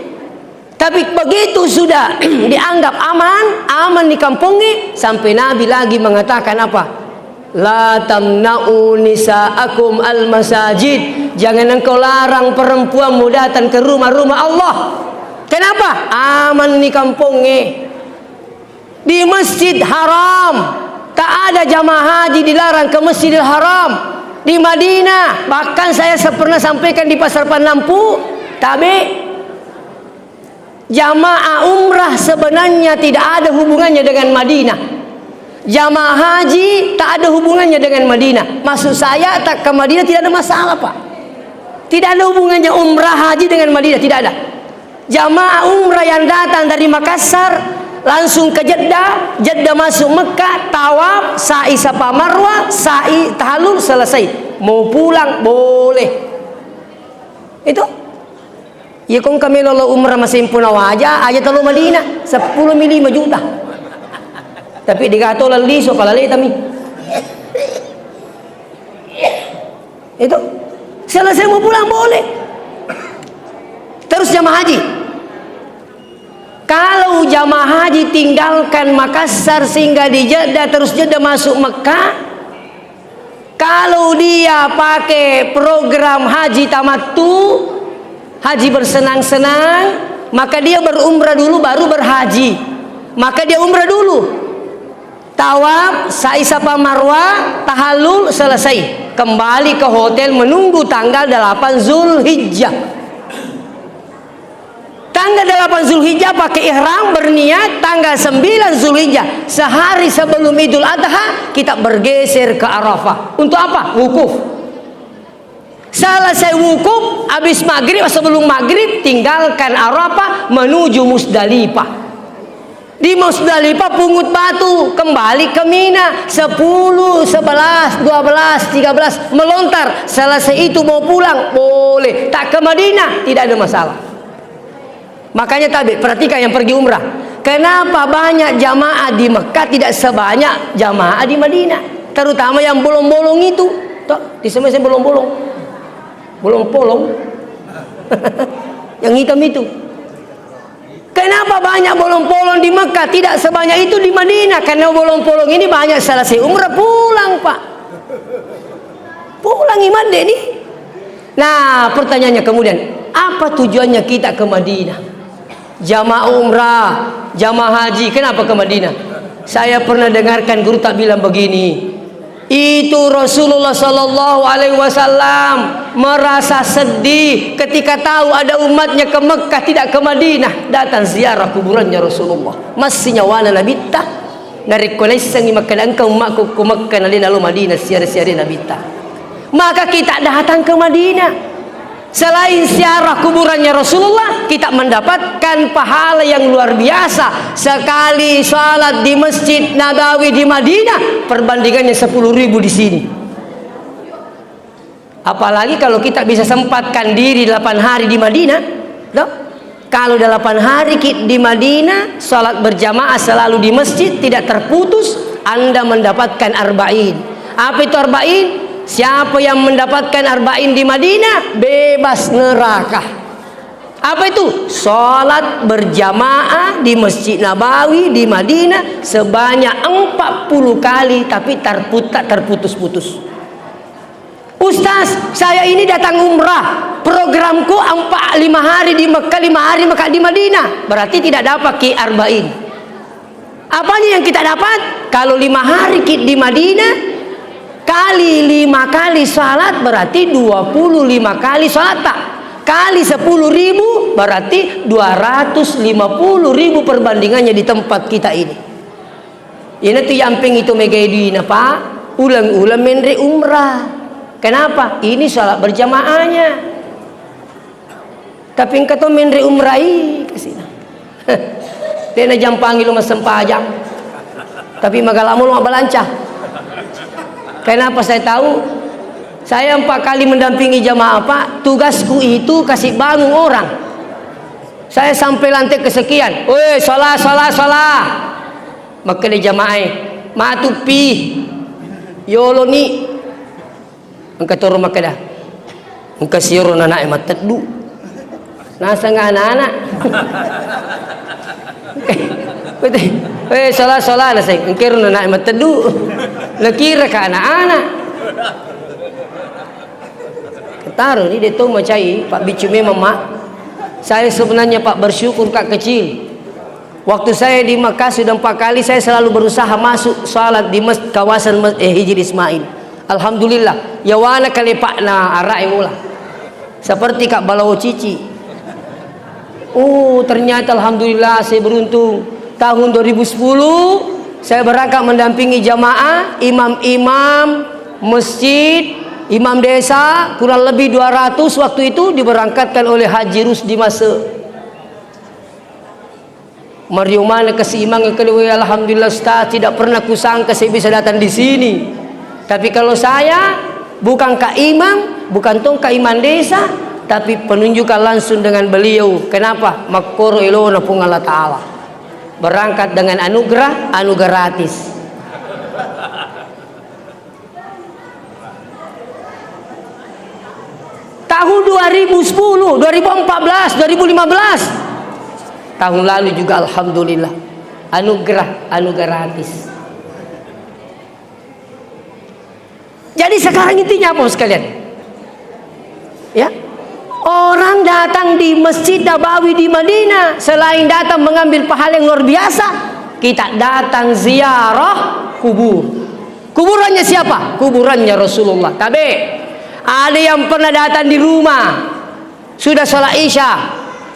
Tapi begitu sudah dianggap aman di kampungnya, sampai Nabi lagi mengatakan apa? La tamna'u nisa'akum al-masajid. Jangan engkau larang perempuanmu datang ke rumah-rumah Allah. Kenapa? Aman di kampungnya. Di masjid haram. Tak ada jamaah haji dilarang ke Masjidil Haram. di Madinah. Bahkan saya pernah sampaikan di Pasar Panlampu, jamaah umrah sebenarnya tidak ada hubungannya dengan Madinah. Jamaah haji tak ada hubungannya dengan Madinah. Maksud saya, tak ke Madinah tidak ada masalah, Pak. Tidak ada hubungannya umrah haji dengan Madinah, tidak ada. Jamaah umrah yang datang dari Makassar langsung ke Jeddah, Jeddah masuk Mekah, tawaf, sa'i Safa Marwah, sa'i tahallul, selesai. Mau pulang boleh. Itu. Ya kong kami lalu umrah masih impuna wajah, aja terlalu Madinah 10 mili 5 juta. Tapi dikata lali so palale tami. Itu selesai mau pulang boleh. Terus jamaah haji. Kalau jamaah haji tinggalkan Makassar sehingga di Jeddah, terus Jeddah masuk Mekah, kalau dia pakai program haji tamattu, haji bersenang-senang, maka dia berumrah dulu baru berhaji. Maka dia umrah dulu, tawaf, sa'i Safa Marwah, tahallul, selesai. Kembali ke hotel menunggu tanggal 8 Zulhijjah. Tanggal 8 Zulhijjah pakai ihram, berniat. Tanggal 9 Zulhijjah, sehari sebelum Idul Adha, kita bergeser ke Arafah. Untuk apa? Wukuf. Selesai wukuf, habis maghrib, sebelum maghrib tinggalkan Arafah menuju Musdalifah. Di Musdalifah pungut batu, kembali ke Mina 10, 11, 12, 13 melontar. Selesai itu mau pulang boleh. Tak ke Madinah tidak ada masalah. Makanya tadi perhatikan yang pergi umrah. Kenapa banyak jamaah di Mekah tidak sebanyak jamaah di Madinah? Terutama yang bolong-bolong itu. Di sana saya bolong-bolong. Bolong-polong. Yang hitam itu. Kenapa banyak bolong-bolong di Mekah tidak sebanyak itu di Madinah? Karena bolong-bolong ini banyak selesai umrah pulang, Pak. Pulang iman deh nih. Nah, pertanyaannya kemudian, apa tujuannya kita ke Madinah? Jamaah umrah, jamaah haji, kenapa ke Madinah? Saya pernah dengarkan guru tak bilang begini. Itu Rasulullah Sallallahu Alaihi Wasallam merasa sedih ketika tahu ada umatnya ke Mekah tidak ke Madinah. Datang ziarah kuburannya Rasulullah. Masih nyawana Nabi ta narikolesang imakan engkau makku ke Mekah lalu Madinah siari-siari Nabi ta. Maka kita datang ke Madinah. Selain ziarah kuburannya Rasulullah, kita mendapatkan pahala yang luar biasa. Sekali salat di Masjid Nabawi di Madinah, perbandingannya 10.000 di sini. Apalagi kalau kita bisa sempatkan diri 8 hari di Madinah. Kalau 8 hari di Madinah, salat berjamaah selalu di masjid, tidak terputus, Anda mendapatkan arba'in. Apa itu arba'in? Siapa yang mendapatkan arba'in di Madinah bebas neraka. Apa itu? Salat berjamaah di Masjid Nabawi di Madinah sebanyak 40 kali tapi terputus-putus. Ustaz, saya ini datang umrah, programku 5 hari di Mekah, 5 hari Mekah di Madinah, berarti tidak dapat ki arba'in. Apanya yang kita dapat? Kalau 5 hari di Madinah kali 5 kali salat berarti 25 kali salat, tak? Kali 10.000 berarti 250.000 perbandingannya di tempat kita ini. Ini tuh yamping itu megaidina, Pak. Ulang-ulang menre umrah. Kenapa? Ini salat berjamaahnya. Tapi engkau tuh menre umrahi kesini. Dia jam panggil lu sempajang. Tapi magalamu lu balancah. Kenapa saya tahu? Saya 4 kali mendampingi jamaah, Pak. Tugasku itu kasih bangun orang. Saya sampai lantai kesekian. Woi, salah. Maka dia jamaah matupi yolo ni engkau turun maka dah engkau siurun anak emat tedu nasa nga anak-anak. Salah na say engkau na anak emat tedu nakira ka anak-anak ketaro ni dia tu macai Pak Bicume mama. Saya sebenarnya Pak bersyukur Kak kecil. Waktu saya di Makkah sudah 4 kali saya selalu berusaha masuk salat di kawasan Hijri Ismail. Alhamdulillah. Yawana kalepak na arai mula. Seperti Kak Balau Cici. Oh, ternyata alhamdulillah saya beruntung. Tahun 2010 saya berangkat mendampingi jamaah, imam-imam masjid, imam desa, kurang lebih 200 waktu itu diberangkatkan oleh Haji Rusdi Masa. Mario mana keseimang yang kedua, alhamdulillah Ustaz, tidak pernah kusangka saya bisa datang di sini. Tapi kalau saya bukan Kak Imam, bukan tong Kak Imam desa, tapi penunjukan langsung dengan beliau. Kenapa? Makoro ilona pun Allah Ta'ala. Berangkat dengan anugerah gratis. Tahun 2010, 2014, 2015. Tahun lalu juga alhamdulillah. Anugerah gratis. Jadi sekarang intinya apa sekalian? Ya, orang datang di Masjid Nabawi di Madinah, selain datang mengambil pahala yang luar biasa, kita datang ziarah kubur. Kuburannya siapa? Kuburannya Rasulullah. Tapi ada yang pernah datang di rumah, sudah sholat isya,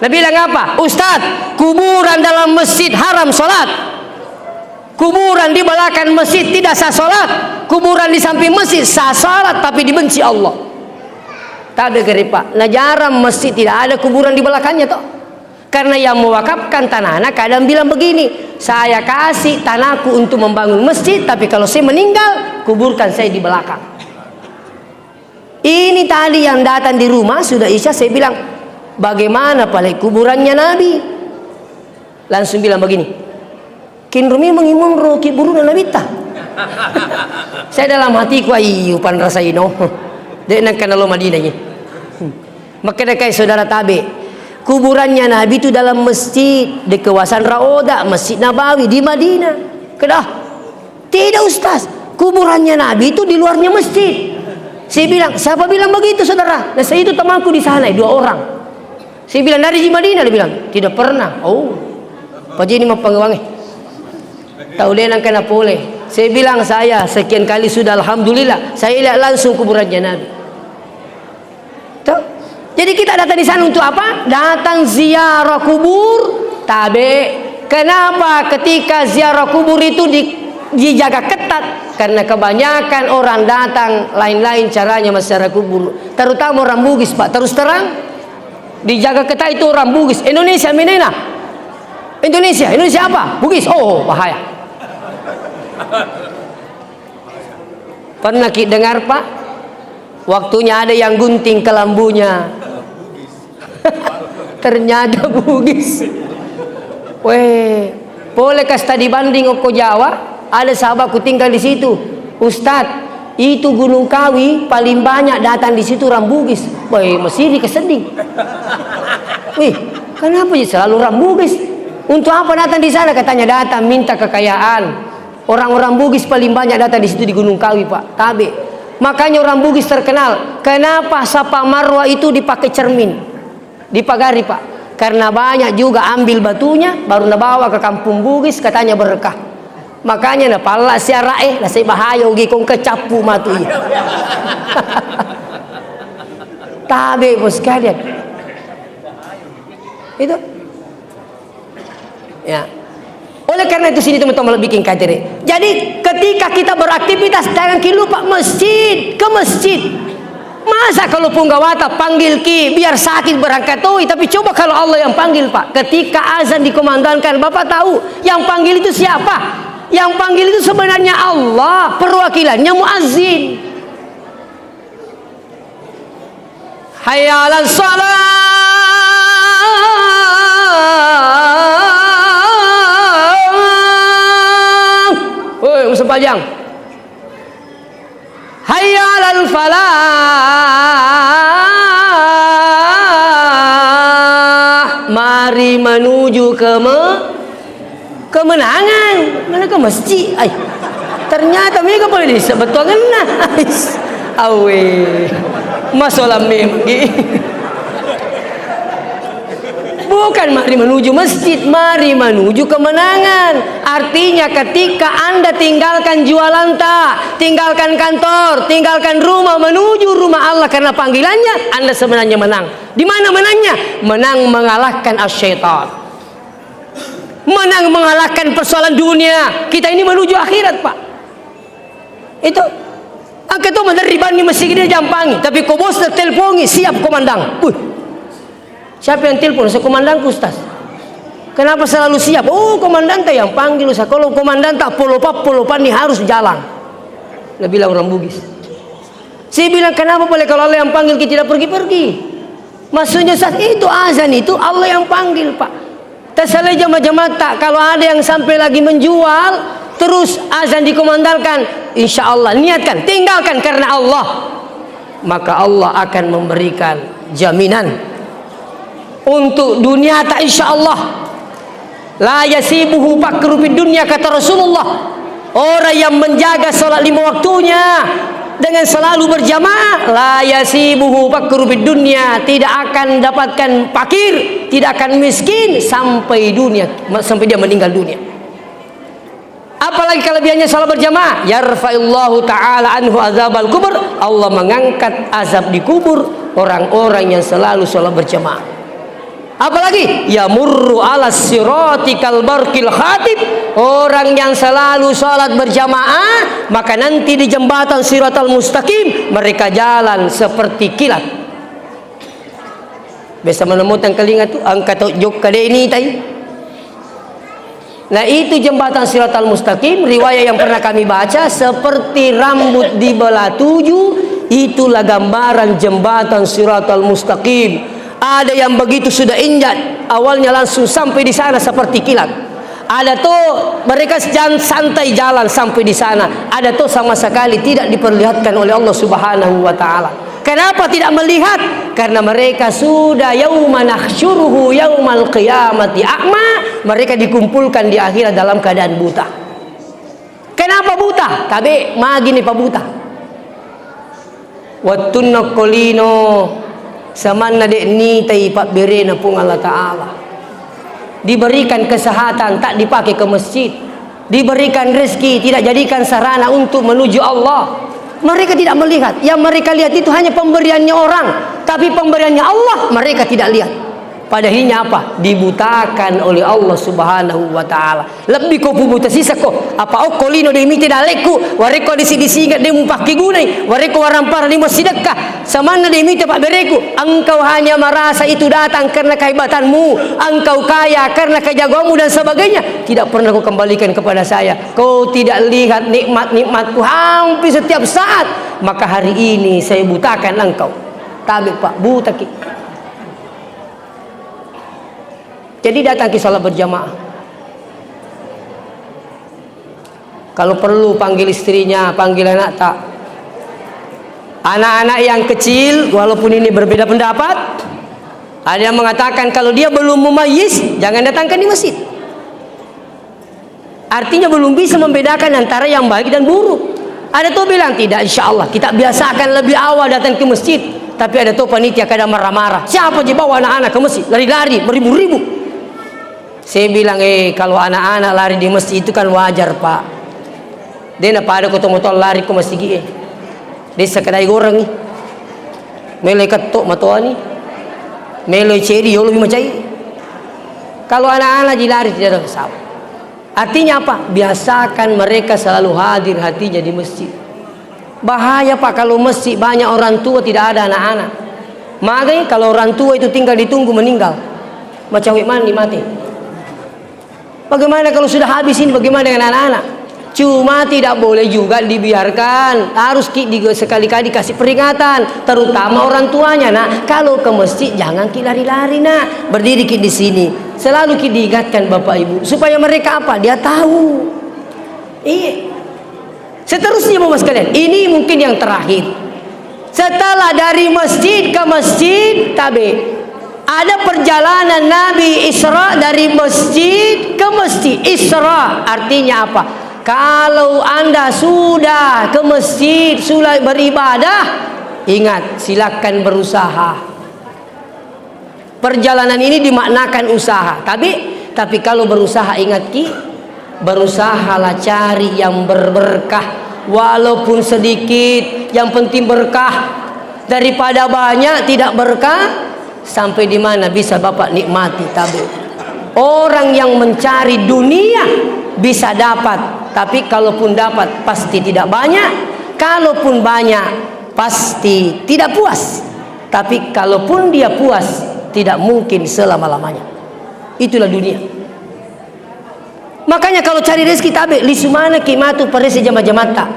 dia bilang apa? Ustaz, kuburan dalam masjid haram sholat. Kuburan di belakang masjid tidak sah sholat. Kuburan di samping masjid sah sholat, tapi dibenci Allah. Tak ada geripa. Nah jarang masjid tidak ada kuburan di belakangnya toh. Karena yang mewakafkan tanahnya kadang bilang begini, saya kasih tanahku untuk membangun masjid, tapi kalau saya meninggal, kuburkan saya di belakang. Ini tadi yang datang di rumah sudah isya, saya bilang, bagaimana paling kuburannya Nabi? Langsung bilang begini, kin rumi mengimun roki buru na Nabi ta. Saya dalam hatiku ayu pan rasa ino. Dia nak kenal Madinahnya. Maka dekai saudara tabe, kuburannya Nabi itu dalam masjid di kawasan Raudah, Masjid Nabawi di Madinah. Kedah. Tidak Ustaz, kuburannya Nabi itu di luarnya masjid. Saya bilang, siapa bilang begitu saudara? Nah saya itu temanku di sana, 2 orang. Saya bilang dari di Madinah, dia bilang tidak pernah. Oh, Pak ini mau pengwangi. Tahu dia nang kena boleh. Saya bilang saya sekian kali sudah alhamdulillah saya lihat langsung kuburannya Nabi. Tuh. Jadi kita datang di sana untuk apa? Datang ziarah kubur. Tabe. Kenapa ketika ziarah kubur itu dijaga ketat? Karena kebanyakan orang datang lain-lain caranya ziarah kubur. Terutama orang Bugis, Pak. Terus terang dijaga ketat itu orang Bugis. Indonesia menena. Indonesia apa? Bugis. Oh, bahaya. Pernah kita dengar Pak, waktunya ada yang gunting kelambunya. Ternyata Bugis. Weh, boleh kasih tadi banding ke Jawa? Ada sahabatku tinggal di situ. Ustadz, itu Gunung Kawi paling banyak datang di situ orang Bugis. Weh, mesti dikeseding. Wih, kenapa ya selalu orang Bugis? Untuk apa datang di sana? Katanya datang minta kekayaan. Orang-orang Bugis paling banyak datang di situ di Gunung Kawi, Pak. Tabe. Makanya orang Bugis terkenal. Kenapa Safa Marwah itu dipakai cermin? Dipagari, Pak. Karena banyak juga ambil batunya baru nabawa ke kampung Bugis, katanya berkah. Makanya na pala siara lah saya bahaya ugi kong kecapu matu iya. Tabe bos kalian. Itu. Ya. Oleh karena itu sini teman-teman bikin kader. Jadi ketika kita beraktivitas jangan lupa masjid, ke masjid. Masa kalau punggawata panggil ki biar sakit berangkat tuh, tapi coba kalau Allah yang panggil Pak. Ketika azan dikumandangkan, Bapak tahu yang panggil itu siapa? Yang panggil itu sebenarnya Allah, perwakilannya muazzin. Hayya 'alas shalah. Sepanjang hayya 'alal falah, mari menuju kemenangan. Mana ke masjid? Ay, ternyata mereka boleh disebutkan nah. Awe masalah mimpi. Bukan mari menuju masjid, mari menuju kemenangan. Artinya ketika Anda tinggalkan jualan tak, tinggalkan kantor, tinggalkan rumah, menuju rumah Allah karena panggilannya, Anda sebenarnya menang. Di mana menangnya? Menang mengalahkan asyaitan, menang mengalahkan persoalan dunia. Kita ini menuju akhirat, Pak. Itu angka itu meneribani masjid ini jampangi, tapi kau bos telponi siap komandan. Siapa yang telepon? Saya komandan Ustaz. Kenapa selalu siap? Oh, komandan tak yang panggil Ustaz. Kalau komandan tak polopan nih harus jalan. Dia bilang orang Bugis. Saya bilang kenapa boleh kalau Allah yang panggil kita tidak pergi-pergi? Maksudnya saat itu azan itu Allah yang panggil, Pak. Tak salah jamaah-jamaah tak. Kalau ada yang sampai lagi menjual terus azan dikomandalkan, insya Allah niatkan, tinggalkan karena Allah, maka Allah akan memberikan jaminan untuk dunia tak, insya Allah. La yasibuhu fakru fid dunya, kata Rasulullah. Orang yang menjaga sholat 5 waktunya dengan selalu berjamaah, la yasibuhu fakru fid dunya, tidak akan dapatkan fakir, tidak akan miskin sampai dunia, sampai dia meninggal dunia. Apalagi kelebihannya salat berjamaah, yarfa'illahu ta'ala anhu azabal kubur, Allah mengangkat azab di kubur orang-orang yang selalu salat berjamaah. Apalagi yamurru ala sirati kal barqil khatib, orang yang selalu salat berjamaah maka nanti di jembatan Siratal Mustaqim mereka jalan seperti kilat. Biasa menemukan kelingat tu angkat jok kade ini tai. Nah, itu jembatan Siratal Mustaqim, riwayat yang pernah kami baca, seperti rambut di belah 7. Itulah gambaran jembatan Siratal Mustaqim. Ada yang begitu sudah injak, awalnya langsung sampai di sana seperti kilat. Ada tuh mereka santai jalan sampai di sana. Ada tuh sama sekali tidak diperlihatkan oleh Allah Subhanahu wa taala. Kenapa tidak melihat? Karena mereka sudah yauma nahsyuruhu yaumal qiyamati a'ma, mereka dikumpulkan di akhirat dalam keadaan buta. Kenapa buta? Tabe magini pa buta. Wattunna kolino samana de ni tai pak berena pung Allah Ta'ala. Diberikan kesehatan tak dipakai ke masjid, diberikan rezeki tidak jadikan sarana untuk menuju Allah. Mereka tidak melihat. Yang mereka lihat itu hanya pemberiannya orang, tapi pemberiannya Allah mereka tidak lihat. Padahalnya apa? Dibutakan oleh Allah Subhanahu wa taala. Lebih ko buta sisa ko. Apa o kolino de imite daleku, wareko di sini singat de mupaki gunai, wareko warampar di sedekah. Samana de imite pak bereku. Engkau hanya merasa itu datang karena kehebatanmu, engkau kaya karena kejagoanmu dan sebagainya. Tidak pernah kau kembalikan kepada saya. Kau tidak lihat nikmat-nikmatku hampir setiap saat. Maka hari ini saya butakan engkau. Tabik pak buta ki. Jadi datang ke salat berjamaah. Kalau perlu panggil istrinya, panggil anak tak. Anak-anak yang kecil, walaupun ini berbeda pendapat, ada yang mengatakan kalau dia belum mumayyiz, jangan datangkan di masjid. Artinya belum bisa membedakan antara yang baik dan buruk. Ada tuh bilang tidak, insya Allah kita biasakan lebih awal datang ke masjid. Tapi ada tuh panitia kadang marah-marah. Siapa yang bawa anak-anak ke masjid? Lari-lari beribu-ribu. Saya bilang kalau anak-anak lari di masjid itu kan wajar pak. Dia nak pada kotong-kotong lari ke masjid dia sekadai orang ni. Meloi ketok matoa ni. Meloi ceri yo lebih macai. Kalau anak-anak lari tidak ada kesalahan. Artinya apa? Biasakan mereka selalu hadir hatinya di masjid. Bahaya pak kalau masjid banyak orang tua tidak ada anak-anak. Makanya kalau orang tua itu tinggal ditunggu meninggal. Macam mandi mati. Bagaimana kalau sudah habis ini? Bagaimana dengan anak-anak? Cuma tidak boleh juga dibiarkan. Harus sekali-kali kasih peringatan, terutama orang tuanya. Nah, kalau ke masjid jangan lari-lari nak. Berdiri di sini. Selalu diingatkan bapak ibu supaya mereka apa? Dia tahu. Iya. Seterusnya bapak sekalian, ini mungkin yang terakhir. Setelah dari masjid ke masjid, ada perjalanan Nabi Isra dari masjid ke masjid. Isra artinya apa? Kalau anda sudah ke masjid, sudah beribadah, ingat silakan berusaha. Perjalanan ini dimaknakan usaha. Tapi kalau berusaha, ingat Ki, berusahalah cari yang berberkah. Walaupun sedikit, yang penting berkah. Daripada banyak tidak berkah, sampai di mana bisa Bapak nikmati. Orang yang mencari dunia bisa dapat, tapi kalaupun dapat pasti tidak banyak. Kalaupun banyak pasti tidak puas. Tapi kalaupun dia puas, tidak mungkin selama-lamanya. Itulah dunia. Makanya kalau cari rezeki tabe lisumana kimatu perisi jama-jamata.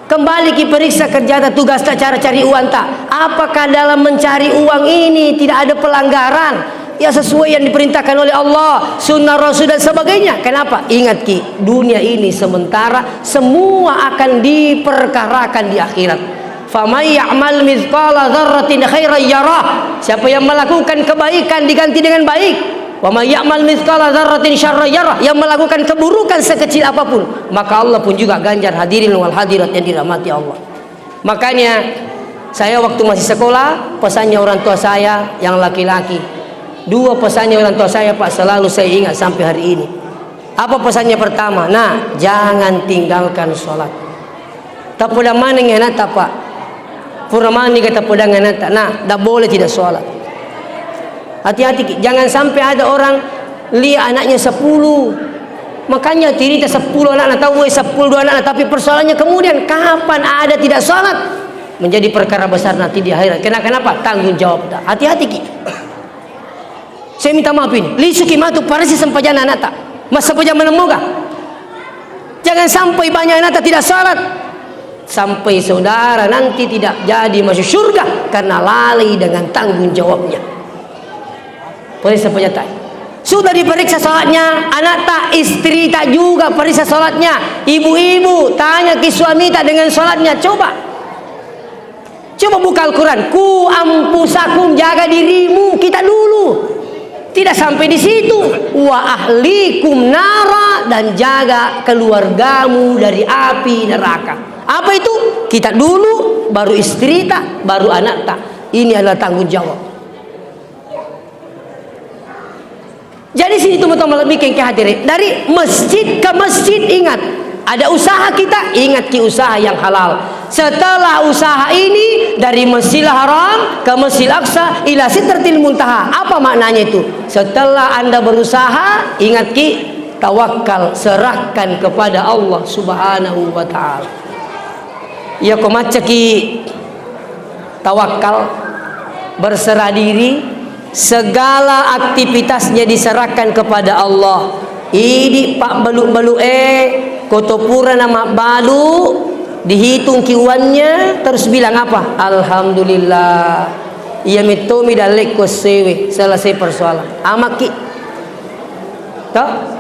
Kembali ki periksa kerja tak, tugas tak, cara cari uang tak. Apakah dalam mencari uang ini tidak ada pelanggaran? Ya sesuai yang diperintahkan oleh Allah, sunnah Rasul dan sebagainya. Kenapa? Ingat Ki, dunia ini sementara, semua akan diperkarakan di akhirat. Famay ya'mal mithqala dzarratin khairan yarah. Siapa yang melakukan kebaikan diganti dengan baik. Wa may ya'mal mithqala dzarratin syarran yarah. Yang melakukan keburukan sekecil apapun, maka Allah pun juga ganjar. Hadirin wal hadirat yang dirahmati Allah. Makanya saya waktu masih sekolah, pesannya orang tua saya yang laki-laki, dua pesannya orang tua saya Pak, selalu saya ingat sampai hari ini. Apa pesannya pertama? Nah, jangan tinggalkan sholat. Tak pada mana ngenata Pak, puramani kata pada ngenata. Nah, tak boleh tidak sholat. Hati-hati, jangan sampai ada orang lihat anaknya 10, makanya tirita 10 anak tahu 10 anak, tapi persoalannya kemudian kapan ada tidak sholat menjadi perkara besar nanti di akhirat. Kenapa? Tanggung jawab. Hati-hati Ki. Saya minta maaf ini. Lisuki matu parisi sempajana anak tak. Mas sampaja menemuka. Jangan sampai banyak anak tidak sholat, sampai saudara nanti tidak jadi masuk surga karena lalai dengan tanggung jawabnya. Periksa penyataan. Sudah diperiksa sholatnya, anak tak, istri tak juga periksa sholatnya. Ibu-ibu tanya ke suami tak dengan sholatnya. Coba buka Al-Quran. Ku ampusakum, jaga dirimu kita dulu. Tidak sampai di situ. Wa ahlikum nara, dan jaga keluargamu dari api neraka. Apa itu? Kita dulu, baru istri tak, baru anak tak. Ini adalah tanggung jawab. Jadi sini teman-teman bikin kehadiran dari masjid ke masjid, ingat ada usaha kita, ingat Ki usaha yang halal. Setelah usaha ini dari Masjidil Haram ke Masjidil Aqsa ila Sidratil Muntaha. Apa maknanya itu? Setelah Anda berusaha, ingat Ki, tawakal, serahkan kepada Allah Subhanahu wa taala. Ya komaca Ki, tawakal, berserah diri. Segala aktivitasnya diserahkan kepada Allah. Ini Pak balu-balu kotopura nama balu, dihitung kiwannya, terus bilang apa? Alhamdulillah. Ia mitomi dalek kosewe, selesai persoalan. Amaki. Toh?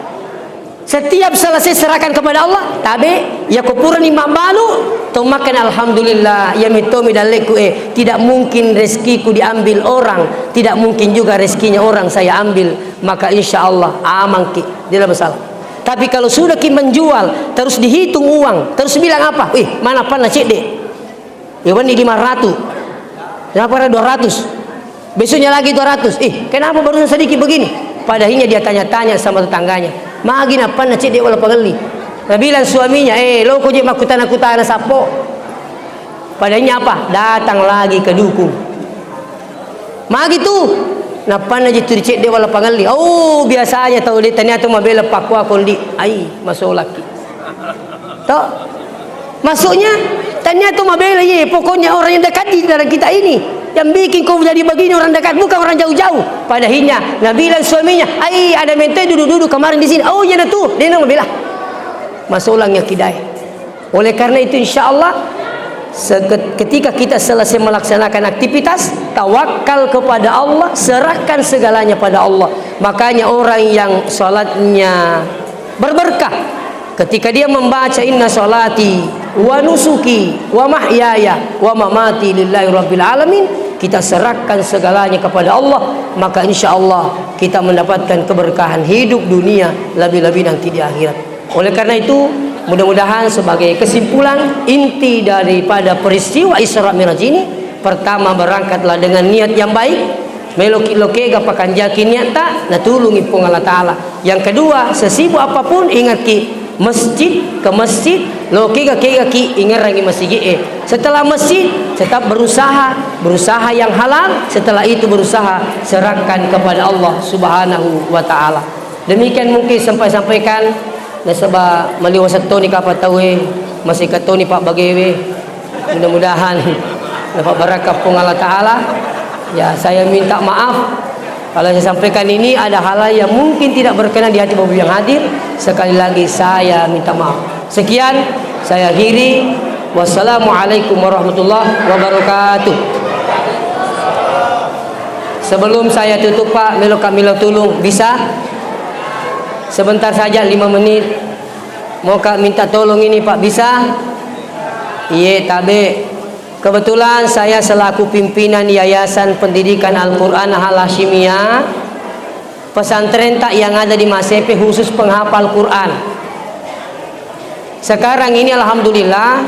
Setiap selesai serahkan kepada Allah. Tabe ya kopura ni mabalu, tomakan alhamdulillah. Ya mitomi daleku tidak mungkin rezekiku diambil orang, tidak mungkin juga rezekinya orang saya ambil. Maka insya Allah aman Ki, tidak masalah. Tapi kalau sudah Ki menjual, terus dihitung uang, terus bilang apa? Mana pana cek dek? Ya ini 500. Kenapa ada 200? Besoknya lagi 200. Kenapa baru sedikit begini? Padahinya dia tanya-tanya sama tetangganya. Magi apa na cek dia wala pagali. Nah bilang suaminya, lo kok je makutana-kutana sapo. Padahnya apa? Datang lagi ke dukung. Magi tuh. Napa na je tu cek dia wala pagali. Oh biasanya tahu dia ternyata mabela pakwa kondi. Ai masuk laki. Toh? Masuknya ternyata mabela ye, pokoknya orang yang dekat di dalam kita ini. Yang bikin kau jadi begini orang dekat, bukan orang jauh-jauh. Padahinya Nabi bilang suaminya, "Ai ada mente duduk-duduk kemarin di sini." Oh ya tuh, dia nama bilang. Masuk ulangnya kidai. Oleh karena itu insyaallah ketika kita selesai melaksanakan aktivitas, tawakal kepada Allah, serahkan segalanya pada Allah. Makanya orang yang salatnya berberkah, ketika dia membaca inna sholati wa nusuki wa mahyaya wa mamati lillahi rabbil alamin, kita serahkan segalanya kepada Allah, maka insya Allah kita mendapatkan keberkahan hidup dunia, lebih-lebih nanti di akhirat. Oleh karena itu mudah-mudahan sebagai kesimpulan inti daripada peristiwa Isra Mi'raj ini, pertama berangkatlah dengan niat yang baik, meloki-lokega pakanjakinya tak natulungi pung Allah Ta'ala. Yang kedua, sesibuk apapun ingat ki masjid ke masjid, lokega kega ki ingat rangi masjid. Setelah masjid tetap berusaha yang halal. Setelah itu berusaha serahkan kepada Allah Subhanahu wa Ta'ala. Demikian mungkin sampaikan nasaba maliwasat to ni kapat tawe masih kato ni Pak Bagewe. Mudah-mudahan dapat barakah pung Allah Ta'ala. Ya, saya minta maaf kalau saya sampaikan ini ada hal yang mungkin tidak berkenan di hati Bapak yang hadir. Sekali lagi saya minta maaf. Sekian saya akhiri. Wassalamualaikum warahmatullahi wabarakatuh. Sebelum saya tutup Pak, Milo tolong bisa sebentar saja 5 menit. Mau Kak minta tolong ini Pak, bisa? Iya, tabe. Kebetulan saya selaku pimpinan Yayasan Pendidikan Al-Quran Al-Hashimiyah pesantren tak yang ada di Masepe khusus penghafal Quran. Sekarang ini alhamdulillah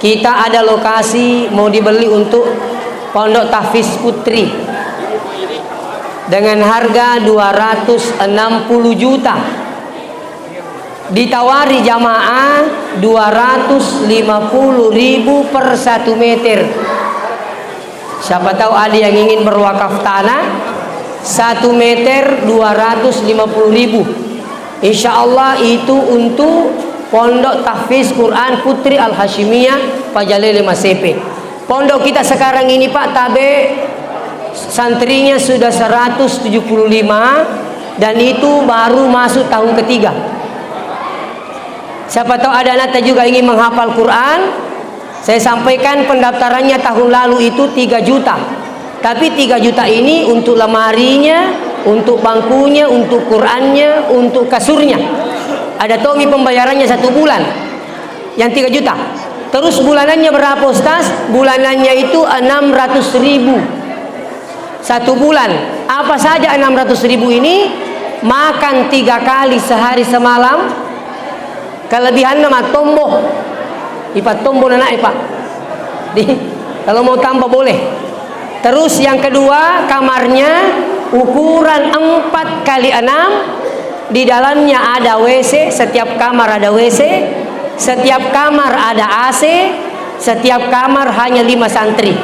kita ada lokasi mau dibeli untuk Pondok Tahfiz Putri dengan harga 260 juta. Ditawari jamaah 250.000 per 1 meter. Siapa tahu ada yang ingin berwakaf tanah 1 meter 250.000. Insya Allah itu untuk Pondok Tahfiz Quran Putri Al-Hashimiyah Pajalele Masepe. Pondok kita sekarang ini Pak tabe santrinya sudah 175 dan itu baru masuk tahun ketiga. Siapa tahu ada anak juga ingin menghafal Quran. Saya sampaikan pendaftarannya tahun lalu itu 3 juta. Tapi 3 juta ini untuk lemarinya, untuk bangkunya, untuk Qurannya, untuk kasurnya. Ada tomi pembayarannya 1 bulan. Yang 3 juta. Terus bulanannya berapa Ustaz? Bulanannya itu 600.000. 1 bulan. Apa saja 600.000 ini? Makan 3 kali sehari semalam. Kelebihan nama tombo ipat tombo nana Pak. Kalau mau tambah boleh. Terus yang kedua kamarnya ukuran 4x6. Di dalamnya ada WC. Setiap kamar ada WC. Setiap kamar ada AC. Setiap kamar hanya 5 santri.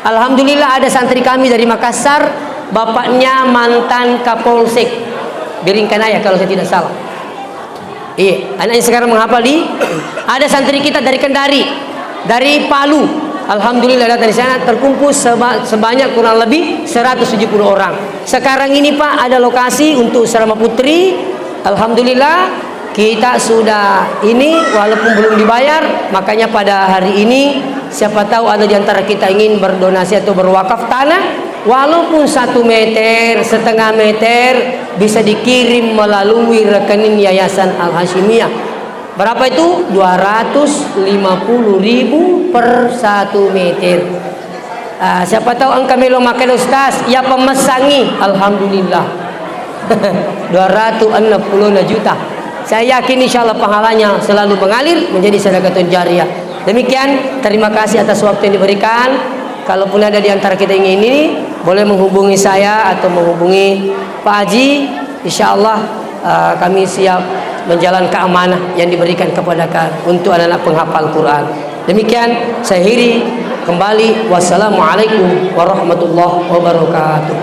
Alhamdulillah ada santri kami dari Makassar. Bapaknya mantan Kapolsek Biringkanaya kalau saya tidak salah. Iya, anaknya sekarang menghafal di. Ada santri kita dari Kendari, dari Palu. Alhamdulillah datang di sana terkumpul sebanyak kurang lebih 170 orang. Sekarang ini Pak ada lokasi untuk Asrama Putri. Alhamdulillah kita sudah ini walaupun belum dibayar. Makanya pada hari ini siapa tahu ada di antara kita ingin berdonasi atau berwakaf tanah. Walaupun 1 meter, setengah meter bisa dikirim melalui rekening Yayasan Al-Hashimiyah. Berapa itu? 250.000 per 1 meter. Siapa tahu angka melo makan Ustaz? Ya pemesangi. Alhamdulillah. 260 juta. Saya yakin insya Allah pahalanya selalu mengalir menjadi sedekatun jariyah. Demikian, terima kasih atas waktu yang diberikan. Kalaupun ada di antara kita yang ini, boleh menghubungi saya atau menghubungi Pak Haji. Insya Allah kami siap menjalankan amanah yang diberikan kepada untuk anak-anak penghafal Quran. Demikian saya akhiri kembali. Wassalamualaikum warahmatullahi wabarakatuh.